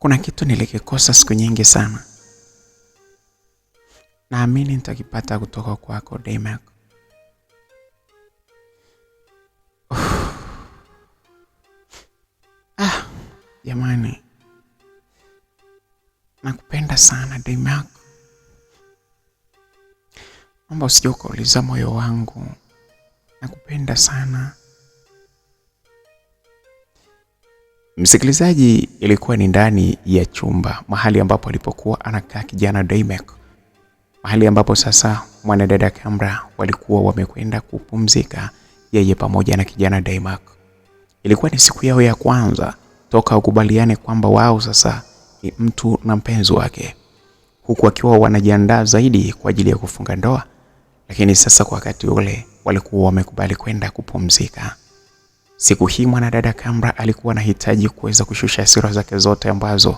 Kuna kitu nilikikosa siku nyingi sana. Naamini nitakipata kutoka kwako Daymac. Jamani. Nakupenda sana Daymac. Naomba usije ukauliza moyo wangu. Nakupenda sana. Msikilizaji, ilikuwa ni ndani ya chumba, mahali ambapo alipokuwa anakaa kijana Daymac. Mahali ambapo sasa mwanadada Kambra walikuwa wamekwenda kupumzika, yeye pamoja na kijana Daymac. Ilikuwa ni siku yao ya kwanza toka ukubaliane kwamba wao sasa ni mtu na mpenzi wake, huku wakiwa wanajiandaa zaidi kwa ajili ya kufunga ndoa. Lakini sasa kwa wakati ule walikuwa wamekubali kwenda kupumzika. Siku hii mwanadada Kambra alikuwa anahitaji kuweza kushusha hasira zake zote ambazo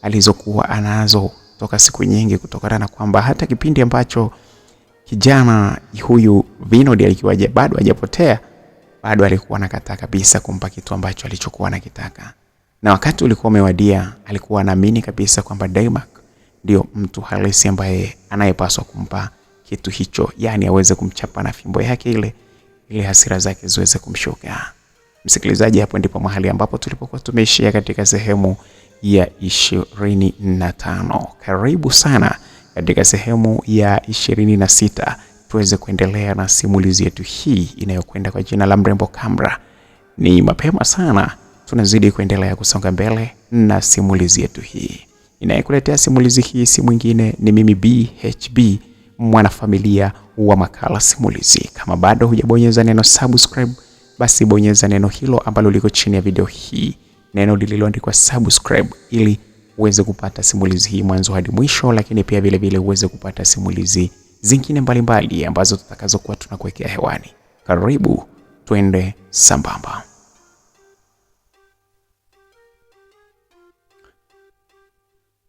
alizokuwa anazo toka siku nyingi, kutokana na kwamba hata kipindi ambacho kijana huyu Vinod alikuwa bado hajapotea, bado alikuwa anakataa kabisa kumpa kitu ambacho alichokuwa anakitaka. Na wakati ulikuwa umewadia, alikuwa anaamini kabisa kwamba Daymac ndio mtu halisi ambaye anayepaswa kumpa kitu hicho, yani aweze kumchapa na fimbo yake ile hasira zake ziweze kumshuka. Msikilizaji, hapo ndipo mahali ambapo tulipokuwa tumeishia katika sehemu ya 25. Karibu sana katika sehemu ya 26 tuweze kuendelea na simulizi yetu hii inayokwenda kwa jina la Mrembo Kambra. Ni mapema sana, tunazidi kuendelea kusonga mbele na simulizi yetu hii. Inayekuletea simulizi hii si mwingine ni mimi BHB, mwanafamilia wa Makala Simulizi. Kama bado hujabonyeza neno subscribe, basi bonyeza neno hilo ambalo liko chini ya video hii, neno lililoandikwa subscribe, ili uweze kupata simulizi hii mwanzo hadi mwisho, lakini pia vile vile uweze kupata simulizi zingine mbalimbali ambazo tutakazokuwa tunakuwekea hewani. Karibu twende sambamba.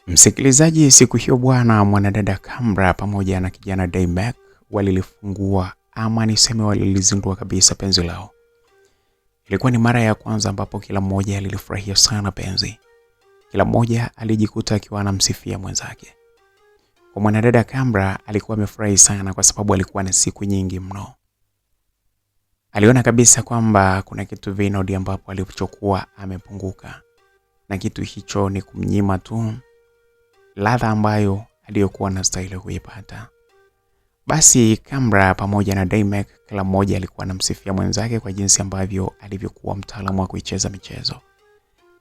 Msikilizaji, siku hiyo bwana, mwanadada Kambra pamoja na kijana Daymac walilifungua, ama niseme walilizindua kabisa penzi lao. Ilikuwa ni mara ya kwanza ambapo kila mmoja alilifurahia sana penzi. Kila mmoja alijikuta akiwa anamsifia mwenzake. Kwa mwanadada Kambra alikuwa amefurahi sana kwa sababu alikuwa na siku nyingi mno. Aliona kabisa kwamba kuna kitu Vinod ambapo alichokuwa amepunguka, na kitu hicho ni kumnyima tu ladha ambayo aliyokuwa anastahili kuipata. Basi Kambra pamoja na Daymac kila mmoja alikuwa anamsifia mwenzake kwa jinsi ambavyo alivyokuwa mtaalamu wa kuicheza michezo.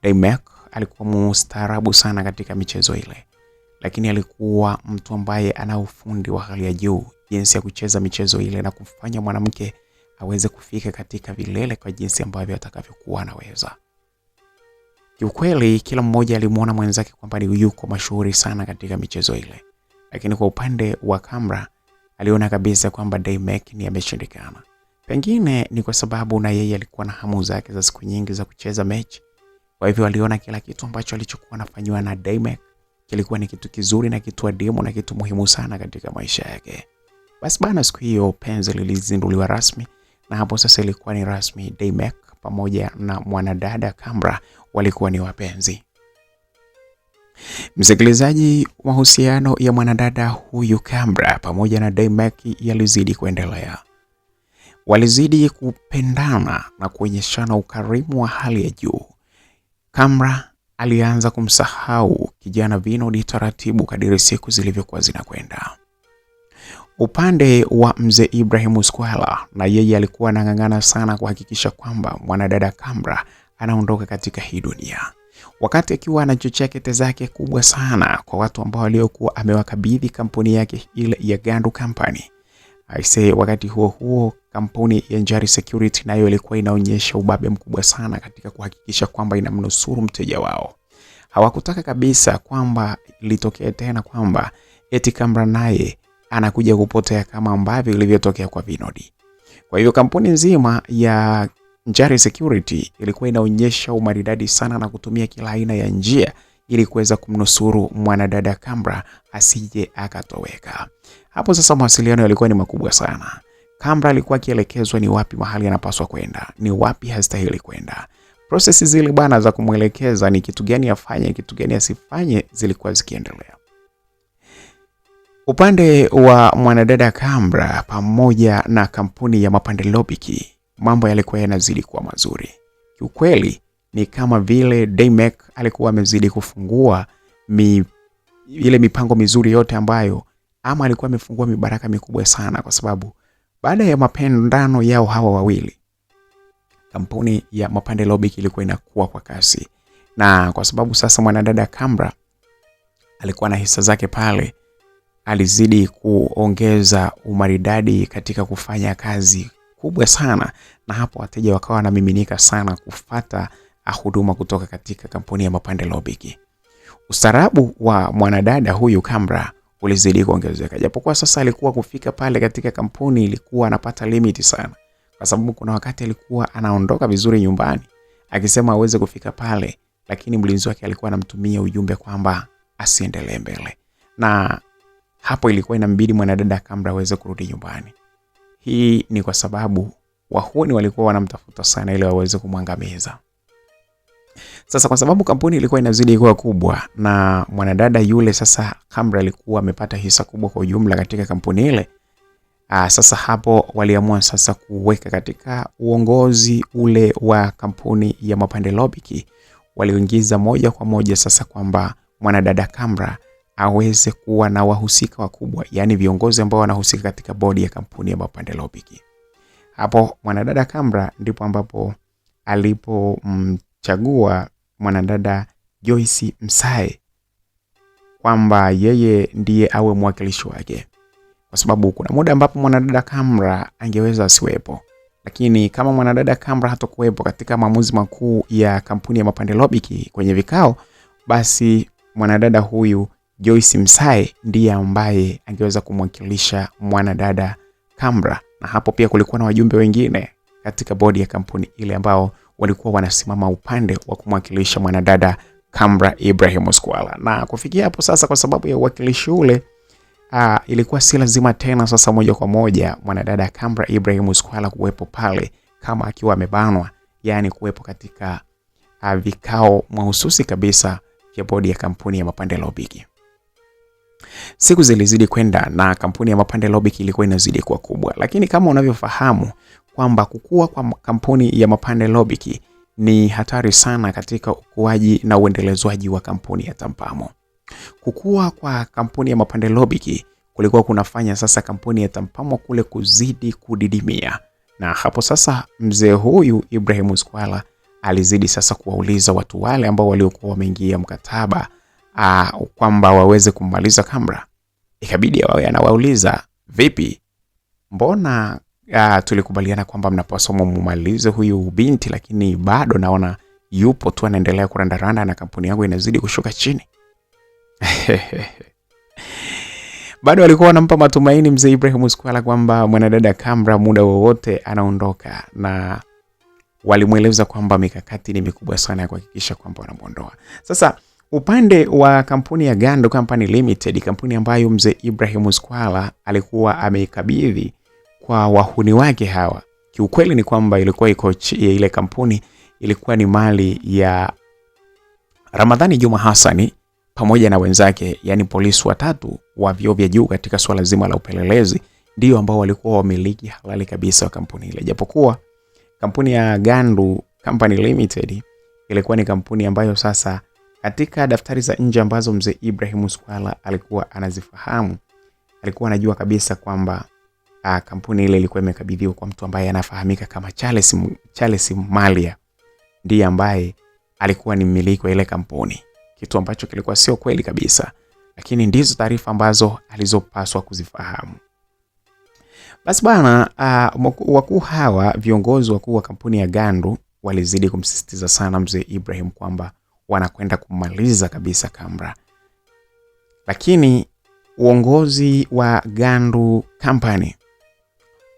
Daymac alikuwa mstaarabu sana katika michezo ile, lakini alikuwa mtu ambaye ana ufundi wa hali ya juu jinsi ya kucheza michezo ile na kumfanya mwanamke aweze kufika katika vilele kwa jinsi ambavyo atakavyokuwa anaweza. Kiukweli kila mmoja alimuona mwenzake kwamba ni yuko mashuhuri sana katika michezo ile, lakini kwa upande wa Kambra aliona kabisa kwamba Daymac ni ameshindikana. Pengine ni kwa sababu na yeye alikuwa na hamu zake za siku nyingi za kucheza mechi. Kwa hivyo aliona kila kitu ambacho alichokuwa anafanywa na Daymac kilikuwa ni kitu kizuri na kitu adimu na kitu muhimu sana katika maisha yake. Basi bana, siku hiyo penzi lilizinduliwa rasmi, na hapo sasa ilikuwa ni rasmi, Daymac pamoja na mwanadada Kambra walikuwa ni wapenzi. Msikilizaji, mahusiano ya mwanadada huyu Kambra pamoja na Daymac yalizidi kuendelea. Walizidi kupendana na kuonyeshana ukarimu wa hali ya juu. Kambra alianza kumsahau kijana Vinod taratibu kadiri siku zilivyokuwa zinakwenda. Upande wa mzee Ibrahim Skwala, na yeye alikuwa anang'ang'ana sana kuhakikisha kwamba mwanadada Kambra anaondoka katika hii dunia. Wakati akiwa anachochea kete zake kubwa sana kwa watu ambao waliokuwa amewakabidhi kampuni yake ile ya Gandu Company. Aisee, wakati huo kampuni ya Njari Security nayo ilikuwa inaonyesha ubabe mkubwa sana katika kuhakikisha kwamba inamnusuru mteja wao. Hawakutaka kabisa kwamba litokee tena kwamba eti Kambra naye anakuja kupotea kama ambavyo ilivyotokea kwa Vinod. Kwa hivyo kampuni nzima ya Njari Security ilikuwa inaonyesha umaridadi sana na kutumia kila aina ya njia ili kuweza kumnusuru mwanadada Kambra asije akatoweka. Hapo sasa mawasiliano yalikuwa ni makubwa sana. Kambra alikuwa akielekezwa ni wapi mahali anapaswa kwenda, ni wapi hastahili kwenda. process zile bwana za kumwelekeza ni kitu gani afanye, kitu gani asifanye zilikuwa zikiendelea. Upande wa mwanadada Kambra pamoja na kampuni ya Mapande Lobiki, mambo yalikuwa yanazidi kuwa mazuri. Kiukweli ni kama vile Daymek alikuwa amezidi kufungua ile mipango mizuri yote ambayo ama alikuwa amefungua mibaraka mikubwa sana, kwa sababu baada ya mapendano yao hawa wawili, kampuni ya Mapande Lobiki ilikuwa inakuwa kwa kasi. Na kwa sababu sasa mwanadada Kambra alikuwa na hisa zake pale, alizidi kuongeza umaridadi katika kufanya kazi kubwa sana, na hapo wateja wakawa wanamiminika sana kufata huduma kutoka katika kampuni ya Mapande Lobiki. Ustaarabu wa mwanadada huyu Kambra ulizidi kuongezeka, japokuwa sasa alikuwa kufika pale katika kampuni ilikuwa anapata limiti sana, kwa sababu kuna wakati alikuwa anaondoka vizuri nyumbani akisema aweze kufika pale, lakini mlinzi wake alikuwa anamtumia ujumbe kwamba asiendelee mbele, na hapo ilikuwa inambidi mwanadada Kambra aweze kurudi nyumbani. Hii ni kwa sababu wahuni walikuwa wanamtafuta sana ili waweze kumwangamiza. Sasa kwa sababu kampuni ilikuwa inazidi kuwa kubwa na mwanadada yule sasa Kambra alikuwa amepata hisa kubwa kwa ujumla katika kampuni ile, sasa hapo waliamua sasa kuweka katika uongozi ule wa kampuni ya Mapande Lobiki, waliingiza moja kwa moja sasa kwamba mwanadada Kambra aweze kuwa na wahusika wakubwa, yani viongozi ambao wanahusika katika bodi ya kampuni ya Mapande Lobiki. Hapo mwanadada Kambra ndipo ambapo alipomchagua mwanadada Joyce Msae kwamba yeye ndiye awe mwakilishi wake, kwa sababu kuna muda ambapo mwanadada Kambra angeweza asiwepo, lakini kama mwanadada Kambra hatakuwepo katika maamuzi makuu ya kampuni ya Mapande Lobiki kwenye vikao, basi mwanadada huyu Joyce Msae ndiye ambaye angeweza kumwakilisha mwanadada Kambra. Na hapo pia kulikuwa na wajumbe wengine katika bodi ya kampuni ile ambao walikuwa wanasimama upande wa kumwakilisha mwanadada Kambra Ibrahim Squala. Na kufikia hapo sasa, kwa sababu ya uwakilishi ule, ilikuwa si lazima tena sasa moja kwa moja mwanadada Kambra Ibrahim Squala kuwepo pale kama akiwa amebanwa, yani kuwepo katika vikao mahususi kabisa ya bodi ya kampuni ya Mapande Lobiki. Siku zilizidi kwenda na kampuni ya Mapande Lobiki ilikuwa inazidi kuwa kubwa, lakini kama unavyofahamu kwamba kukua kwa kampuni ya Mapande Lobiki ni hatari sana katika ukuaji na uendelezwaji wa kampuni ya Tampamo. Kukua kwa kampuni ya Mapande Lobiki kulikuwa kunafanya sasa kampuni ya Tampamo kule kuzidi kudidimia, na hapo sasa mzee huyu Ibrahim Squala alizidi sasa kuwauliza watu wale ambao waliokuwa wameingia mkataba kwamba waweze kumaliza Kambra. Ikabidi wawe anawauliza, vipi, mbona tulikubaliana kwamba mnapaswa mumalize huyu binti, lakini bado naona yupo tu anaendelea kurandaranda na kampuni yangu inazidi kushuka chini. Bado walikuwa wanampa matumaini mzee Ibrahim Squala kwamba mwanadada Kambra muda wowote anaondoka, na walimueleza kwamba mikakati ni mikubwa sana ya kuhakikisha kwamba wanamuondoa. Sasa upande wa kampuni ya Gandu Company Limited, kampuni ambayo mzee Ibrahim Squala alikuwa ameikabidhi kwa wahuni wake hawa, kiukweli ni kwamba ilikuwa ile kampuni ilikuwa ni mali ya Ramadhani Juma Hassani pamoja na wenzake, yani polisi watatu wa vyeo vya juu katika swala zima la upelelezi, ndio ambao walikuwa wamiliki halali kabisa wa kampuni ile. Japokuwa kampuni ya Gandu Company Limited ilikuwa ni kampuni ambayo sasa katika daftari za nje ambazo mzee Ibrahim Squala alikuwa anazifahamu, alikuwa anajua kabisa kwamba kampuni ile ilikuwa imekabidhiwa kwa mtu ambaye anafahamika kama Charles Malia, ndiye ambaye alikuwa ni mmiliki wa ile kampuni, kitu ambacho kilikuwa sio kweli kabisa, lakini ndizo taarifa ambazo alizopaswa kuzifahamu. Basi bana, wakuu hawa, viongozi wakuu wa kampuni ya Gandu walizidi kumsisitiza sana mzee Ibrahim kwamba wanakwenda kumaliza kabisa Kambra. Lakini uongozi wa Gandu Company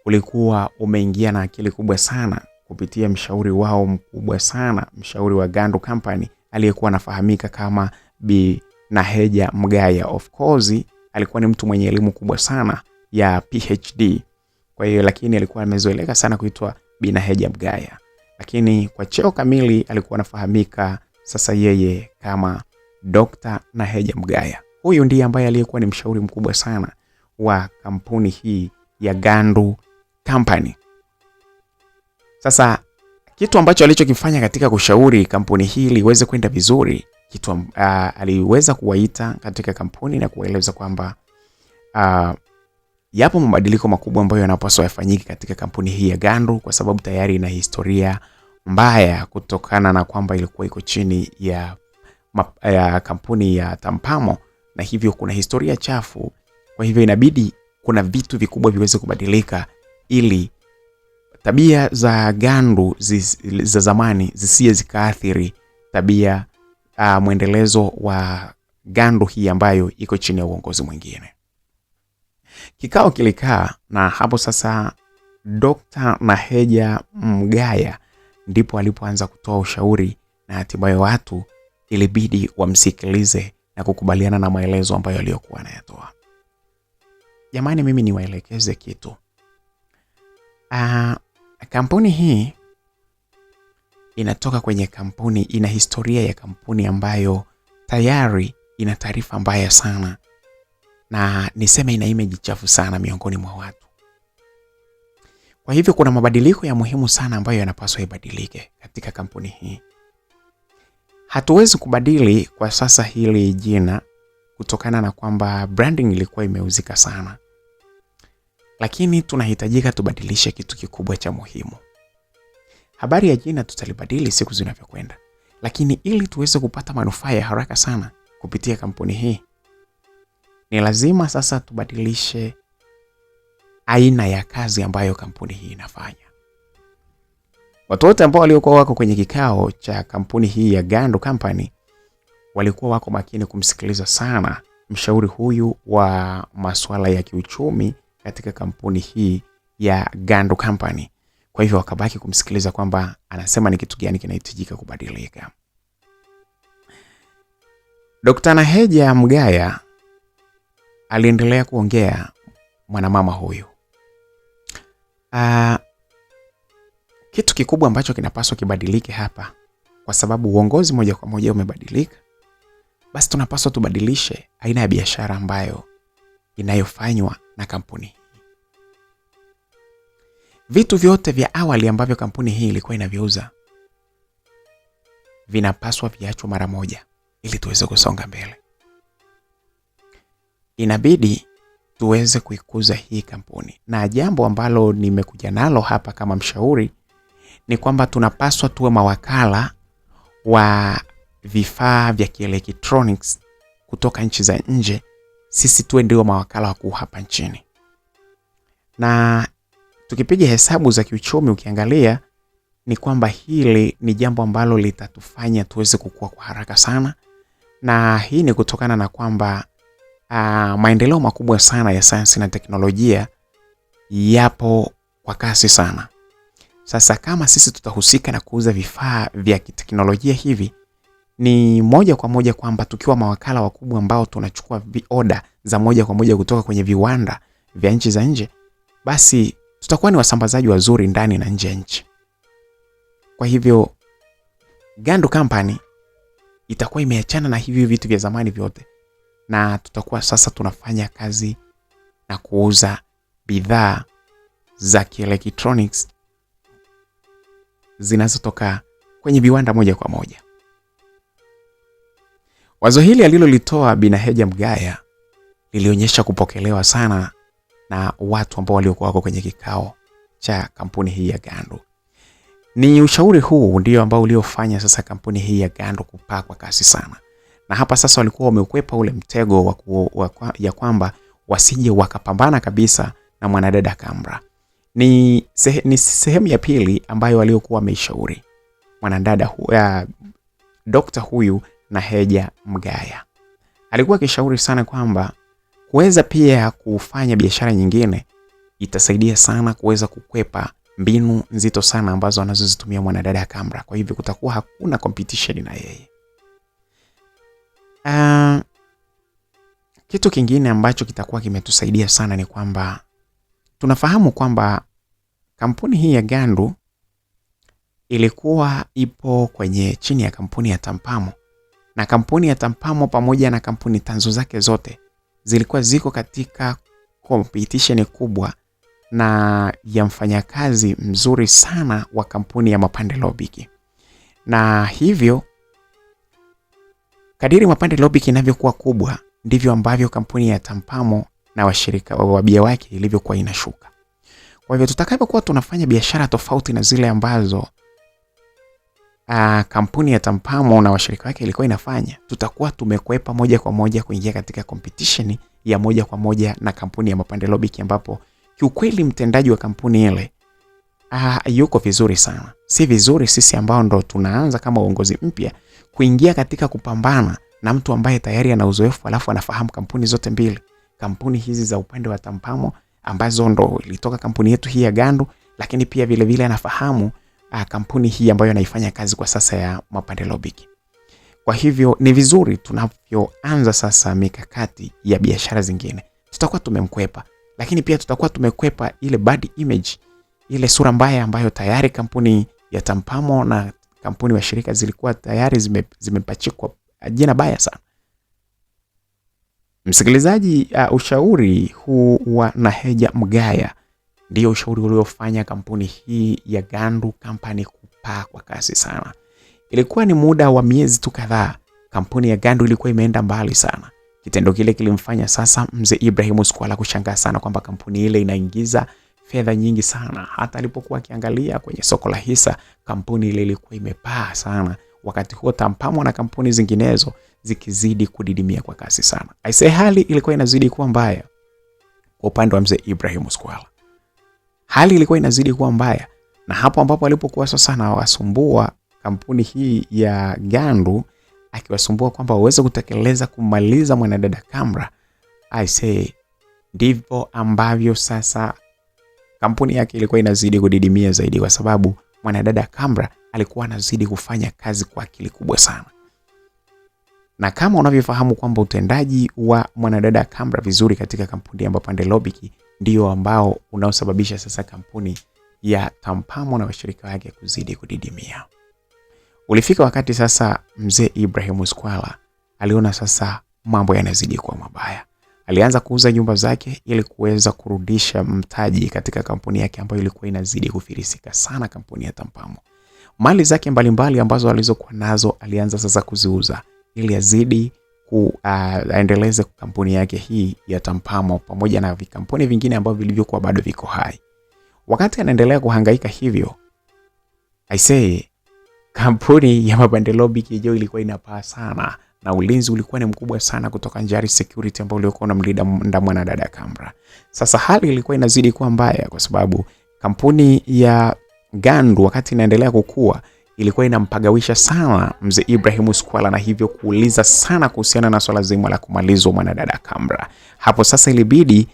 ulikuwa umeingia na akili kubwa sana kupitia mshauri wao mkubwa sana, mshauri wa Gandu Company aliyekuwa anafahamika kama Bi Naheja Mgaya. Of course alikuwa ni mtu mwenye elimu kubwa sana ya PhD, kwa hiyo lakini alikuwa amezoeleka sana kuitwa Bi Naheja Mgaya. lakini kwa cheo kamili alikuwa anafahamika sasa yeye kama Dr. Naheja Mgaya. Huyu ndiye ambaye aliyekuwa ni mshauri mkubwa sana wa kampuni hii ya Gandu Company. Sasa kitu ambacho alichokifanya katika kushauri kampuni hii iweze kwenda vizuri, aliweza kuwaita katika kampuni na kueleza kwamba yapo mabadiliko makubwa ambayo yanapaswa yafanyike katika kampuni hii ya Gandu, kwa sababu tayari ina historia mbaya kutokana na kwamba ilikuwa iko chini ya kampuni ya Tampamo, na hivyo kuna historia chafu. Kwa hivyo inabidi kuna vitu vikubwa viweze kubadilika ili tabia za Gandu za zamani zisije zikaathiri tabia mwendelezo wa Gandu hii ambayo iko chini ya uongozi mwingine. Kikao kilikaa, na hapo sasa Dr. Naheja Mgaya ndipo alipoanza kutoa ushauri, na hatimaye watu ilibidi wamsikilize na kukubaliana na maelezo ambayo aliyokuwa anayatoa. Jamani, mimi niwaelekeze kitu. Kampuni hii inatoka kwenye kampuni, ina historia ya kampuni ambayo tayari ina taarifa mbaya sana, na niseme ina image chafu sana miongoni mwa watu. Kwa hivyo kuna mabadiliko ya muhimu sana ambayo yanapaswa ibadilike katika kampuni hii. Hatuwezi kubadili kwa sasa hili jina kutokana na kwamba branding ilikuwa imeuzika sana, lakini tunahitajika tubadilishe kitu kikubwa cha muhimu. Habari ya jina tutalibadili siku zinavyokwenda, lakini ili tuweze kupata manufaa ya haraka sana kupitia kampuni hii, ni lazima sasa tubadilishe aina ya kazi ambayo kampuni hii inafanya. Watu wote ambao waliokuwa wako kwenye kikao cha kampuni hii ya Gandu Company walikuwa wako makini kumsikiliza sana mshauri huyu wa masuala ya kiuchumi katika kampuni hii ya Gandu Company. Kwa hivyo wakabaki kumsikiliza kwamba anasema ni kitu gani kinahitajika kubadilika. Dr. Naheja Mgaya aliendelea kuongea, mwanamama huyu. Kitu kikubwa ambacho kinapaswa kibadilike hapa, kwa sababu uongozi moja kwa moja umebadilika, basi tunapaswa tubadilishe aina ya biashara ambayo inayofanywa na kampuni hii. Vitu vyote vya awali ambavyo kampuni hii ilikuwa inaviuza vinapaswa viachwe mara moja ili tuweze kusonga mbele. Inabidi tuweze kuikuza hii kampuni, na jambo ambalo nimekuja nalo hapa kama mshauri ni kwamba tunapaswa tuwe mawakala wa vifaa vya kielektroniki kutoka nchi za nje. Sisi tuwe ndio mawakala wakuu hapa nchini, na tukipiga hesabu za kiuchumi ukiangalia ni kwamba hili ni jambo ambalo litatufanya tuweze kukua kwa haraka sana, na hii ni kutokana na kwamba maendeleo makubwa sana ya sayansi na teknolojia yapo kwa kasi sana. Sasa kama sisi tutahusika na kuuza vifaa vya kiteknolojia hivi, ni moja kwa moja kwamba tukiwa mawakala wakubwa ambao tunachukua oda za moja kwa moja kutoka kwenye viwanda vya nchi za nje, basi tutakuwa ni wasambazaji wazuri ndani na nje ya nchi. Kwa hivyo Gandu Company itakuwa imeachana na hivi vitu vya zamani vyote, na tutakuwa sasa tunafanya kazi na kuuza bidhaa za kielektroniki zinazotoka kwenye viwanda moja kwa moja. Wazo hili alilolitoa Bi Naheja Mgaya lilionyesha kupokelewa sana na watu ambao waliokuwa wako kwenye kikao cha kampuni hii ya Gandu. Ni ushauri huu ndio ambao uliofanya sasa kampuni hii ya Gandu kupaa kwa kasi sana. Na hapa sasa walikuwa wameukwepa ule mtego ya kwamba wasije wakapambana kabisa na mwanadada Kamra. Ni sehemu ya pili ambayo waliokuwa wameishauri mwanadada Dr. huyu Naheja Mgaya. Alikuwa akishauri sana kwamba kuweza pia kufanya biashara nyingine itasaidia sana kuweza kukwepa mbinu nzito sana ambazo anazozitumia mwanadada Kamra. Kwa hivyo kutakuwa hakuna competition na yeye. Kitu kingine ambacho kitakuwa kimetusaidia sana ni kwamba tunafahamu kwamba kampuni hii ya Gandu ilikuwa ipo kwenye chini ya kampuni ya Tampamo, na kampuni ya Tampamo pamoja na kampuni tanzu zake zote zilikuwa ziko katika competition kubwa na ya mfanyakazi mzuri sana wa kampuni ya Mapande Lobiki. Na hivyo kadiri Mapande Lobiki inavyokuwa kubwa ndivyo ambavyo kampuni ya Tampamo na washirika wabia wake ilivyokuwa inashuka. Kwa hivyo tutakapokuwa tunafanya biashara tofauti na zile ambazo kampuni ya Tampamo na washirika wake ilikuwa inafanya, tutakuwa tumekwepa moja kwa moja kuingia katika competition ya moja kwa moja na kampuni ya Mapande Lobiki, ambapo kiukweli mtendaji wa kampuni ile yuko vizuri sana. Si vizuri sisi ambao ndo tunaanza kama uongozi mpya kuingia katika kupambana na mtu ambaye tayari ana uzoefu alafu anafahamu kampuni zote mbili. Kampuni hizi za upande wa Tampamo ambazo ndo ilitoka kampuni yetu hii ya Gandu, lakini pia vile vile anafahamu kampuni hii ambayo anaifanya kazi kwa sasa ya Mapande Lobiki. Kwa hivyo ni vizuri tunavyoanza sasa mikakati ya biashara zingine, tutakuwa tumemkwepa, lakini pia tutakuwa tumekwepa ile bad image, ile sura mbaya ambayo tayari kampuni ya Tampamo na kampuni wa shirika zilikuwa tayari zimepachikwa jina baya sana. Msikilizaji, ushauri huu wa Naheja Mgaya ndio ushauri uliofanya kampuni hii ya Gandu Company kupaa kwa kasi sana. Ilikuwa ni muda wa miezi tu kadhaa, kampuni ya Gandu ilikuwa imeenda mbali sana. Kitendo kile kilimfanya sasa mzee Ibrahim Skwala kushangaa sana kwamba kampuni ile inaingiza fedha nyingi sana. Hata alipokuwa akiangalia kwenye soko la hisa, kampuni ile ilikuwa imepaa sana. Wakati huo Tampamo na kampuni zinginezo zikizidi kudidimia kwa kasi sana. Aisee, hali ilikuwa inazidi kuwa mbaya kwa upande wa mzee Ibrahim Skwala. Hali ilikuwa inazidi kuwa mbaya, na hapo ambapo alipokuwa sasa anawasumbua kampuni hii ya Gandu, akiwasumbua kwamba waweze kutekeleza kumaliza mwanadada Kamra, aisee, ndivyo ambavyo sasa kampuni yake ilikuwa inazidi kudidimia zaidi, kwa sababu mwanadada Kamra alikuwa anazidi kufanya kazi kwa akili kubwa sana. Na kama unavyofahamu kwamba utendaji wa mwanadada Kamra vizuri katika kampuni ya Mapande Lobiki ndio ambao unaosababisha sasa kampuni ya Tampamo na washirika wake kuzidi kudidimia. Ulifika wakati sasa mzee Ibrahim Skwala aliona sasa mambo yanazidi kuwa mabaya. Alianza kuuza nyumba zake ili kuweza kurudisha mtaji katika kampuni yake ambayo ilikuwa inazidi kufilisika sana, kampuni ya Tampamo. Mali zake mbalimbali ambazo alizokuwa nazo alianza sasa kuziuza ili azidi kuendeleza kampuni yake hii ya Tampamo pamoja na vikampuni vingine ambavyo vilivyokuwa bado viko hai. Wakati anaendelea kuhangaika hivyo, kampuni ya Mapande Lobiki ilikuwa inapaa sana, na ulinzi ulikuwa ni mkubwa sana kutoka Njari Security ambao ulikuwa unamlinda mwanadada Kamra. Sasa hali ilikuwa inazidi kuwa mbaya kwa sababu kampuni ya Gandu wakati inaendelea kukua ilikuwa inampagawisha sana mzee Ibrahim Skwala, na hivyo kuuliza sana kuhusiana na swala zima la kumalizwa mwanadada Kamra. Hapo sasa ilibidi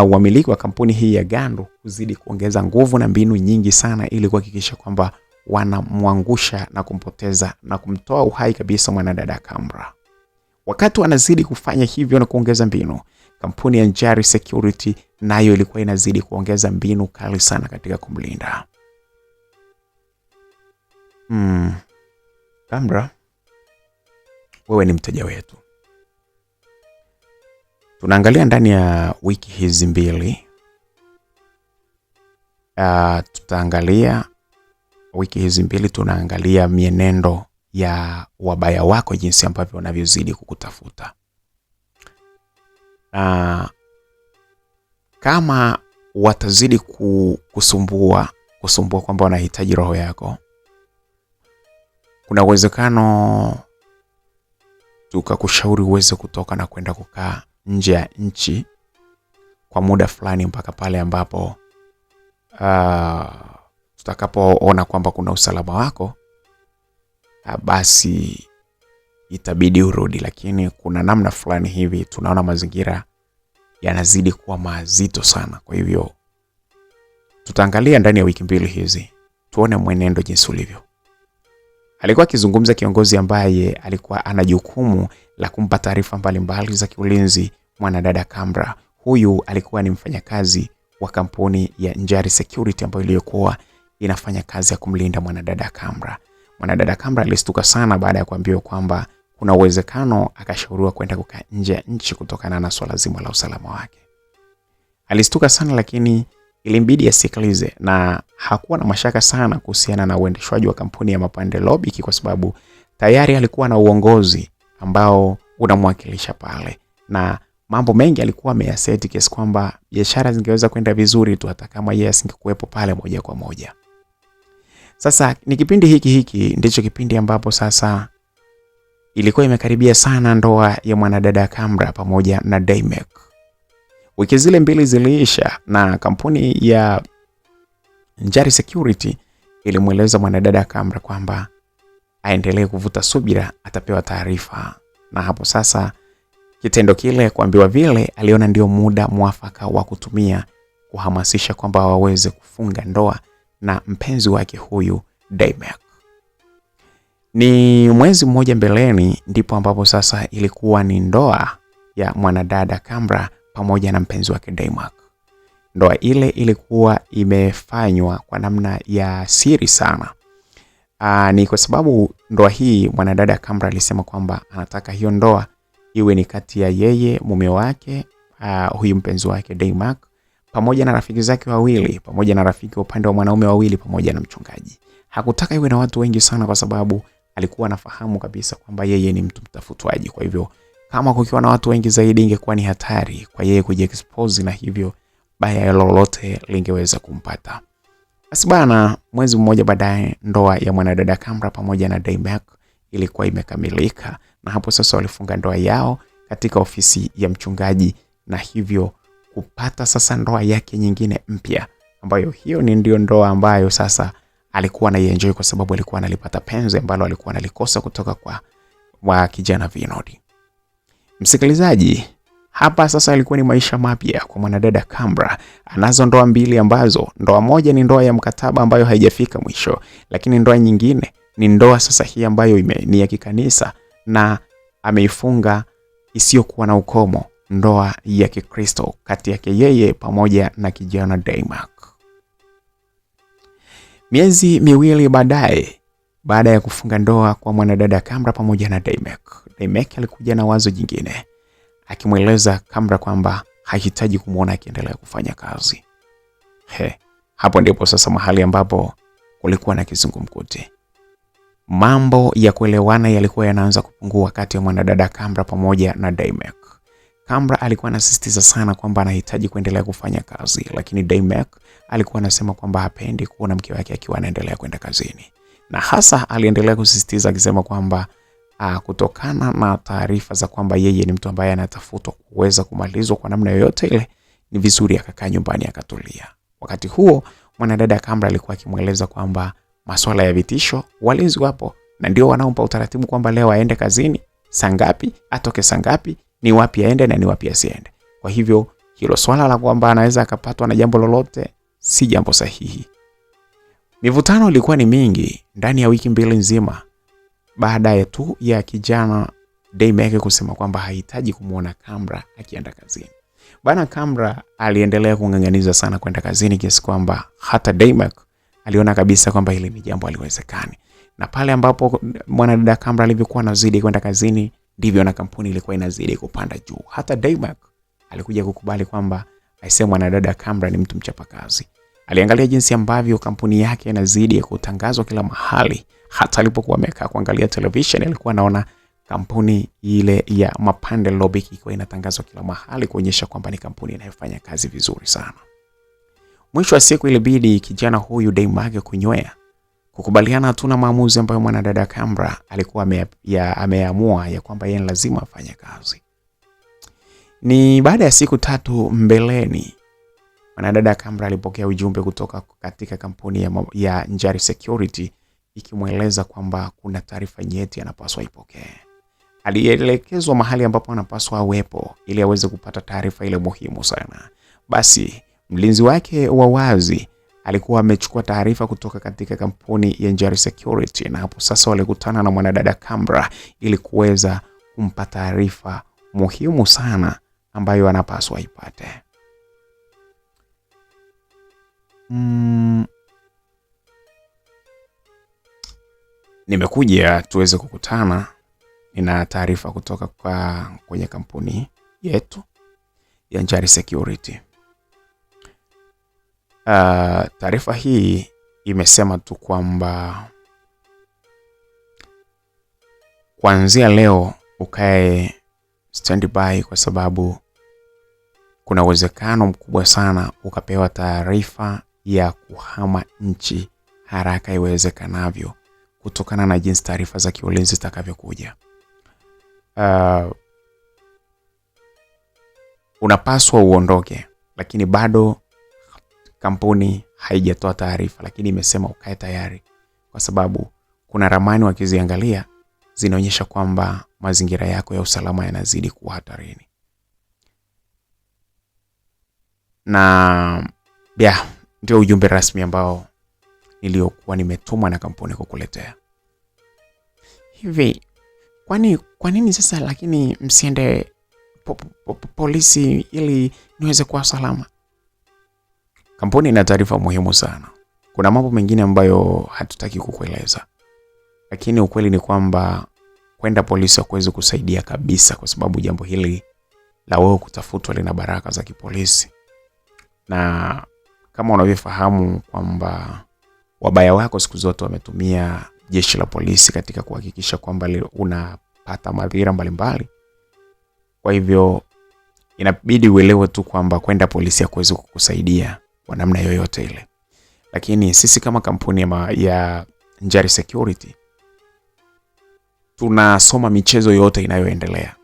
wamiliki wa kampuni hii ya Gandu kuzidi kuongeza nguvu na mbinu nyingi sana ili kuhakikisha kwamba wanamwangusha na kumpoteza na kumtoa uhai kabisa mwanadada Kamra. Wakati wanazidi kufanya hivyo na kuongeza mbinu, kampuni ya Njari Security nayo ilikuwa inazidi kuongeza mbinu kali sana katika kumlinda Kamra. Wewe ni mteja wetu. Tunaangalia ndani ya wiki hizi mbili, tutaangalia wiki hizi mbili, tunaangalia mienendo ya wabaya wako, jinsi ambavyo wanavyozidi kukutafuta. Kama watazidi kusumbua kwamba wanahitaji roho yako, kuna uwezekano tukakushauri uweze kutoka na kwenda kukaa nje ya nchi kwa muda fulani mpaka pale ambapo tutakapoona kwamba kuna usalama wako, basi itabidi urudi. Lakini kuna namna fulani hivi tunaona mazingira yanazidi kuwa mazito sana. Kwa hivyo tutaangalia ndani ya wiki mbili hizi tuone mwenendo jinsi ulivyo. Alikuwa akizungumza kiongozi ambaye alikuwa ana jukumu la kumpa taarifa mbalimbali za kiulinzi mwanadada Kamra. Huyu alikuwa ni mfanyakazi wa kampuni ya Njari Security ambayo iliyokuwa inafanya kazi ya kumlinda mwanadada Kambra. Mwanadada Kambra alistuka sana baada ya kuambiwa kwamba kuna uwezekano akashauriwa kwenda kukaa nje ya nchi kutokana na swala zima la usalama wake. Alistuka sana, lakini ilimbidi asikilize, na hakuwa na mashaka sana kuhusiana na uendeshwaji wa kampuni ya Mapande Lobiki kwa sababu tayari alikuwa na uongozi ambao unamwakilisha pale, na mambo mengi alikuwa ameyaseti kiasi kwamba biashara zingeweza kwenda vizuri tu hata kama yeye asingekuwepo pale moja kwa moja. Sasa ni kipindi hiki ndicho kipindi ambapo sasa ilikuwa imekaribia sana ndoa ya mwanadada Kambra pamoja na Daymek. Wiki zile mbili ziliisha na kampuni ya Njari Security ilimueleza mwanadada Kambra kwamba aendelee kuvuta subira, atapewa taarifa. Na hapo sasa kitendo kile, kuambiwa vile, aliona ndio muda mwafaka wa kutumia kuhamasisha kwamba waweze kufunga ndoa na mpenzi wake huyu Daymek. Ni mwezi mmoja mbeleni ndipo ambapo sasa ilikuwa ni ndoa ya mwanadada Kambra pamoja na mpenzi wake Daymek. Ndoa ile ilikuwa imefanywa kwa namna ya siri sana. Ni kwa sababu ndoa hii mwanadada Kambra alisema kwamba anataka hiyo ndoa iwe ni kati ya yeye, mume wake, huyu mpenzi wake Daymek, pamoja na rafiki zake wawili, pamoja na rafiki upande wa mwanaume wawili, pamoja na mchungaji. Hakutaka iwe na watu wengi sana kwa sababu alikuwa anafahamu kabisa kwamba yeye ni mtu mtafutwaji. Kwa hivyo kama kukiwa na watu wengi zaidi ingekuwa ni hatari kwa yeye kujiexpose, na hivyo baya lolote lingeweza kumpata. Basi bana, mwezi mmoja baadaye ndoa ya mwanadada Kambra pamoja na Daymek ilikuwa imekamilika, na hapo sasa walifunga ndoa yao katika ofisi ya mchungaji, na hivyo kupata sasa ndoa yake nyingine mpya, ambayo hiyo ni ndio ndoa ambayo sasa alikuwa anaienjoy kwa sababu alikuwa analipata penzi ambalo alikuwa analikosa kutoka kwa kijana Vinod. Msikilizaji, hapa sasa ilikuwa ni maisha mapya kwa mwanadada Kambra. Anazo ndoa mbili ambazo ndoa moja ni ndoa ya mkataba ambayo haijafika mwisho, lakini ndoa nyingine ni ndoa sasa hii ambayo ni ya kikanisa na ameifunga isiyokuwa na ukomo, ndoa ya Kikristo kati yake yeye pamoja na kijana Daymek. Miezi miwili baadaye, baada ya kufunga ndoa kwa mwanadada Kambra pamoja na Daymek alikuja na wazo jingine, akimweleza Kambra kwamba hahitaji kumuona akiendelea kufanya kazi. Hapo ndipo sasa mahali ambapo kulikuwa na kizungumkuti. Mambo ya kuelewana yalikuwa yanaanza kupungua kati ya mwanadada Kambra pamoja na Daymek. Kambra alikuwa anasisitiza sana kwamba anahitaji kuendelea kufanya kazi, lakini Daymek alikuwa anasema kwamba hapendi kuona mke wake akiwa anaendelea kwenda kazini. Na hasa aliendelea kusisitiza akisema kwamba kutokana na taarifa za kwamba yeye ni mtu ambaye anatafutwa kuweza kumalizwa kwa namna yoyote ile, ni vizuri akakaa nyumbani akatulia. Wakati huo mwanadada Kambra alikuwa akimweleza kwamba masuala ya vitisho, walinzi wapo na ndio wanaompa utaratibu kwamba leo aende kazini saa ngapi, atoke saa ngapi, ni wapi aende na ni wapi asiende. Kwa hivyo hilo swala la kwamba anaweza akapatwa na jambo lolote si jambo sahihi. Mivutano ilikuwa ni mingi ndani ya wiki mbili nzima baada tu ya kijana Daymek kusema kwamba hahitaji kumuona Kambra akienda kazini. Bana, Kambra aliendelea kung'ang'aniza sana kwenda kazini kiasi kwamba hata Daymek aliona kabisa kwamba hili ni jambo haliwezekani. Na pale ambapo mwanadada Kambra alivyokuwa anazidi kwenda kazini, ndivyo na kampuni ilikuwa inazidi kupanda juu. Hata Daymek alikuja kukubali kwamba aisee, mwanadada Kambra ni mtu mchapakazi. Aliangalia jinsi ambavyo kampuni yake inazidi kutangazwa kila mahali. Hata alipokuwa amekaa kuangalia television, alikuwa anaona kampuni ile ya Mapande Lobiki ikiwa inatangazwa kila mahali kuonyesha kwamba ni kampuni inayofanya kazi vizuri sana. Mwisho wa siku ilibidi kijana huyu Daymek kukubaliana tu na maamuzi ambayo mwanadada Kambra alikuwa ameamua ya kwamba yeye lazima afanye kazi. Ni baada ya siku 3 mbeleni, mwanadada Kambra alipokea ujumbe kutoka katika kampuni ya Njari Security ikimweleza kwamba kuna taarifa nyeti anapaswa ipokee. Alielekezwa mahali ambapo anapaswa awepo ili aweze kupata taarifa ile muhimu sana. Basi mlinzi wake wa wazi alikuwa amechukua taarifa kutoka katika kampuni ya Njari Security, na hapo sasa walikutana na mwanadada Kambra ili kuweza kumpa taarifa muhimu sana ambayo anapaswa ipate. nimekuja tuweze kukutana. Nina taarifa kutoka kwenye kampuni yetu ya Njari Security. Taarifa hii imesema tu kwamba kuanzia leo ukae standby, kwa sababu kuna uwezekano mkubwa sana ukapewa taarifa ya kuhama nchi haraka iwezekanavyo kutokana na jinsi taarifa za kiulinzi zitakavyokuja. Unapaswa uondoke, lakini bado kampuni haijatoa taarifa, lakini imesema ukae tayari, kwa sababu kuna ramani wakiziangalia zinaonyesha kwamba mazingira yako ya usalama yanazidi kuwa hatarini. Na ndio ujumbe rasmi ambao niliokuwa nimetumwa na kampuni kukuletea. Hivi kwa nini sasa lakini msiende polisi ili niweze kuwa salama? Kampuni ina taarifa muhimu sana. Kuna mambo mengine ambayo hatutaki kukueleza, lakini ukweli ni kwamba kwenda polisi hakuwezi kusaidia kabisa, kwa sababu jambo hili la wewe kutafutwa lina baraka za kipolisi. Na kama unavyofahamu kwamba wabaya wako siku zote wametumia jeshi la polisi katika kuhakikisha kwamba unapata madhira mbalimbali. Kwa hivyo inabidi uelewe tu kwamba kwenda polisi hakuwezi kukusaidia kwa namna yoyote ile. Lakini sisi kama kampuni ya Njari Security tunasoma michezo yote inayoendelea.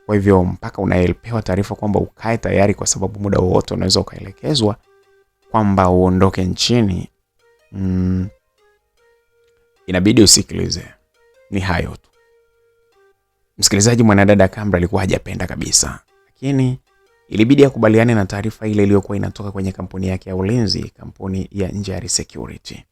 Kwa hivyo mpaka unaelewa taarifa kwamba ukae tayari, kwa sababu muda wote unaweza ukaelekezwa kwamba uondoke nchini, inabidi usikilize. Ni hayo tu. Msikilizaji, mwanadada Kamra alikuwa hajapenda kabisa, lakini ilibidi akubaliane na taarifa ile iliyokuwa inatoka kwenye kampuni yake ya ulinzi, kampuni ya Njari Security.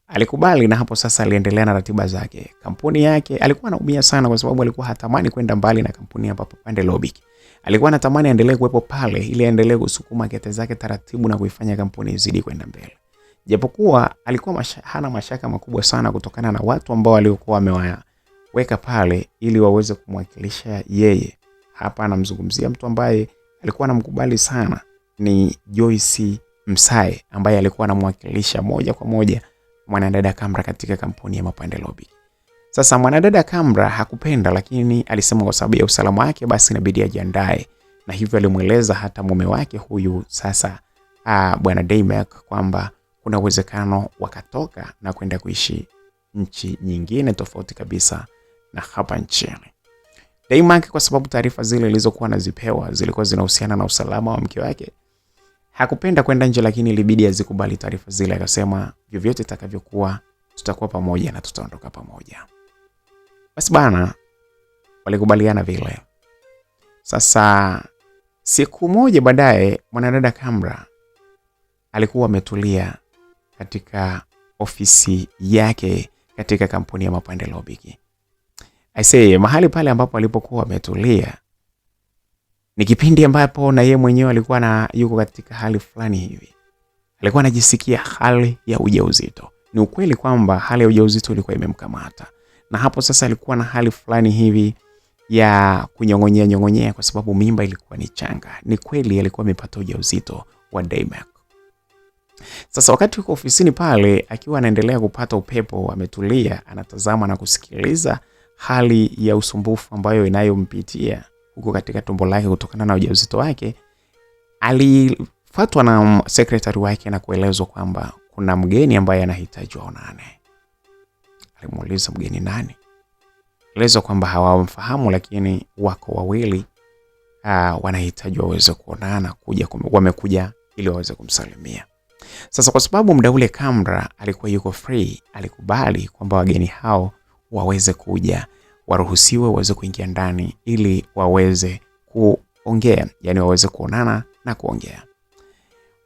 Alikubali, na hapo sasa aliendelea na ratiba zake. Kampuni yake alikuwa anaumia sana, kwa sababu alikuwa hatamani kwenda mbali na kampuni hapa Pande Lobik. Alikuwa anatamani aendelee kuwepo pale ili aendelee kusukuma kete zake taratibu na kuifanya kampuni izidi kwenda mbele. Japokuwa alikuwa hana mashaka makubwa sana kutokana na watu ambao waliokuwa wamewaweka pale ili waweze kumwakilisha yeye. Hapa anamzungumzia mtu ambaye alikuwa anamkubali sana, ni Joyce Msae, ambaye alikuwa anamwakilisha moja kwa moja mwanadada Kamra katika kampuni ya Mapande Lobby. Sasa mwanadada Kamra hakupenda, lakini alisema kwa sababu ya usalama wake basi inabidi ajiandae, na hivyo alimueleza hata mume wake huyu sasa bwana Daymek kwamba kuna uwezekano wakatoka na kwenda kuishi nchi nyingine tofauti kabisa na hapa nchini. Daymek, kwa sababu taarifa zile zilizokuwa anazipewa zilikuwa zinahusiana na usalama wa mke wake, hakupenda kwenda nje, lakini ilibidi azikubali taarifa zile. Akasema vyovyote itakavyokuwa tutakuwa pamoja na tutaondoka pamoja. Basi bana, walikubaliana vile. Sasa siku moja baadaye mwanadada Kamra alikuwa ametulia katika ofisi yake katika kampuni ya Mapande Lobby. Mahali pale ambapo alipokuwa ametulia ni kipindi ambapo na yeye mwenyewe alikuwa yuko katika hali fulani hivi. Alikuwa anajisikia hali ya ujauzito. Ni ukweli kwamba hali ya ujauzito ilikuwa imemkamata. Na hapo sasa alikuwa na hali fulani hivi ya kunyong'onyea kwa sababu mimba ilikuwa ni changa. Ni kweli alikuwa amepata ujauzito wa Daymek. Sasa wakati yuko ofisini pale akiwa anaendelea kupata upepo, ametulia, anatazama na kusikiliza hali ya usumbufu ambayo inayompitia huko katika tumbo lake kutokana na ujauzito wake, alifuatwa na secretary wake na kuelezwa kwamba kuna mgeni ambaye anahitaji waonane. Alimuuliza mgeni nani? Alielezwa kwamba hawamfahamu, lakini wako wawili wanahitaji waweze kuonana, wamekuja ili waweze kumsalimia. Sasa kwa sababu muda ule Kamra alikuwa yuko free, alikubali kwamba wageni hao waweze kuja, waruhusiwe waweze kuingia ndani ili waweze kuongea, yani waweze kuonana na kuongea.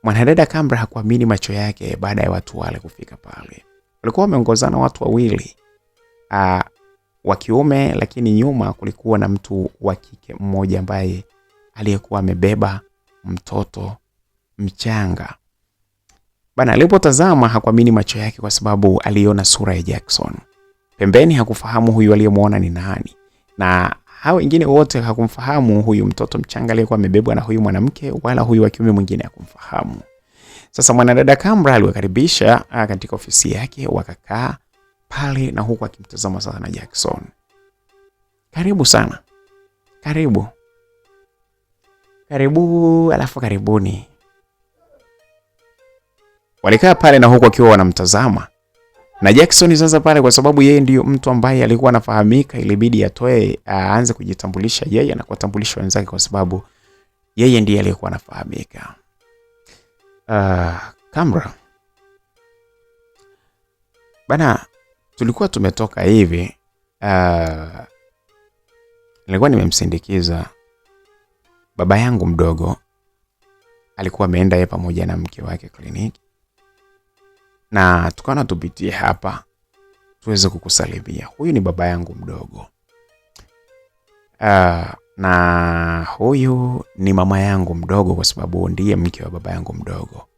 Mwanadada Kamra hakuamini macho yake baada ya watu wale kufika pale. Walikuwa wameongozana watu wawili wa kiume, lakini nyuma kulikuwa na mtu wa kike mmoja ambaye aliyekuwa amebeba mtoto mchanga. Bana, alipotazama hakuamini macho yake kwa sababu aliona sura ya Jackson. Pembeni hakufahamu huyu aliyemuona ni nani. Na hao wengine wote hakumfahamu huyu mtoto mchanga aliyekuwa amebebwa na huyu mwanamke, wala huyu wa kiume mwingine hakumfahamu. Sasa mwanadada Kambra aliwakaribisha katika ofisi yake, wakakaa pale na huku akimtazama sana Jackson. Karibu sana. Karibu. Karibu, alafu karibuni. Walikaa pale na huku akiwa wanamtazama. Na Jackson sasa pale, kwa sababu yeye ndiyo mtu ambaye alikuwa anafahamika, ilibidi aanze kujitambulisha yeye na kuwatambulisha wenzake, kwa sababu yeye ndiye aliyekuwa anafahamika. Kambra bana, tulikuwa tumetoka hivi, nilikuwa nimemsindikiza baba yangu mdogo, alikuwa ameenda yeye pamoja na mke wake kliniki, na tukaona tupitie hapa tuweze kukusalimia. Huyu ni baba yangu mdogo, na huyu ni mama yangu mdogo, kwa sababu ndiye mke wa baba yangu mdogo.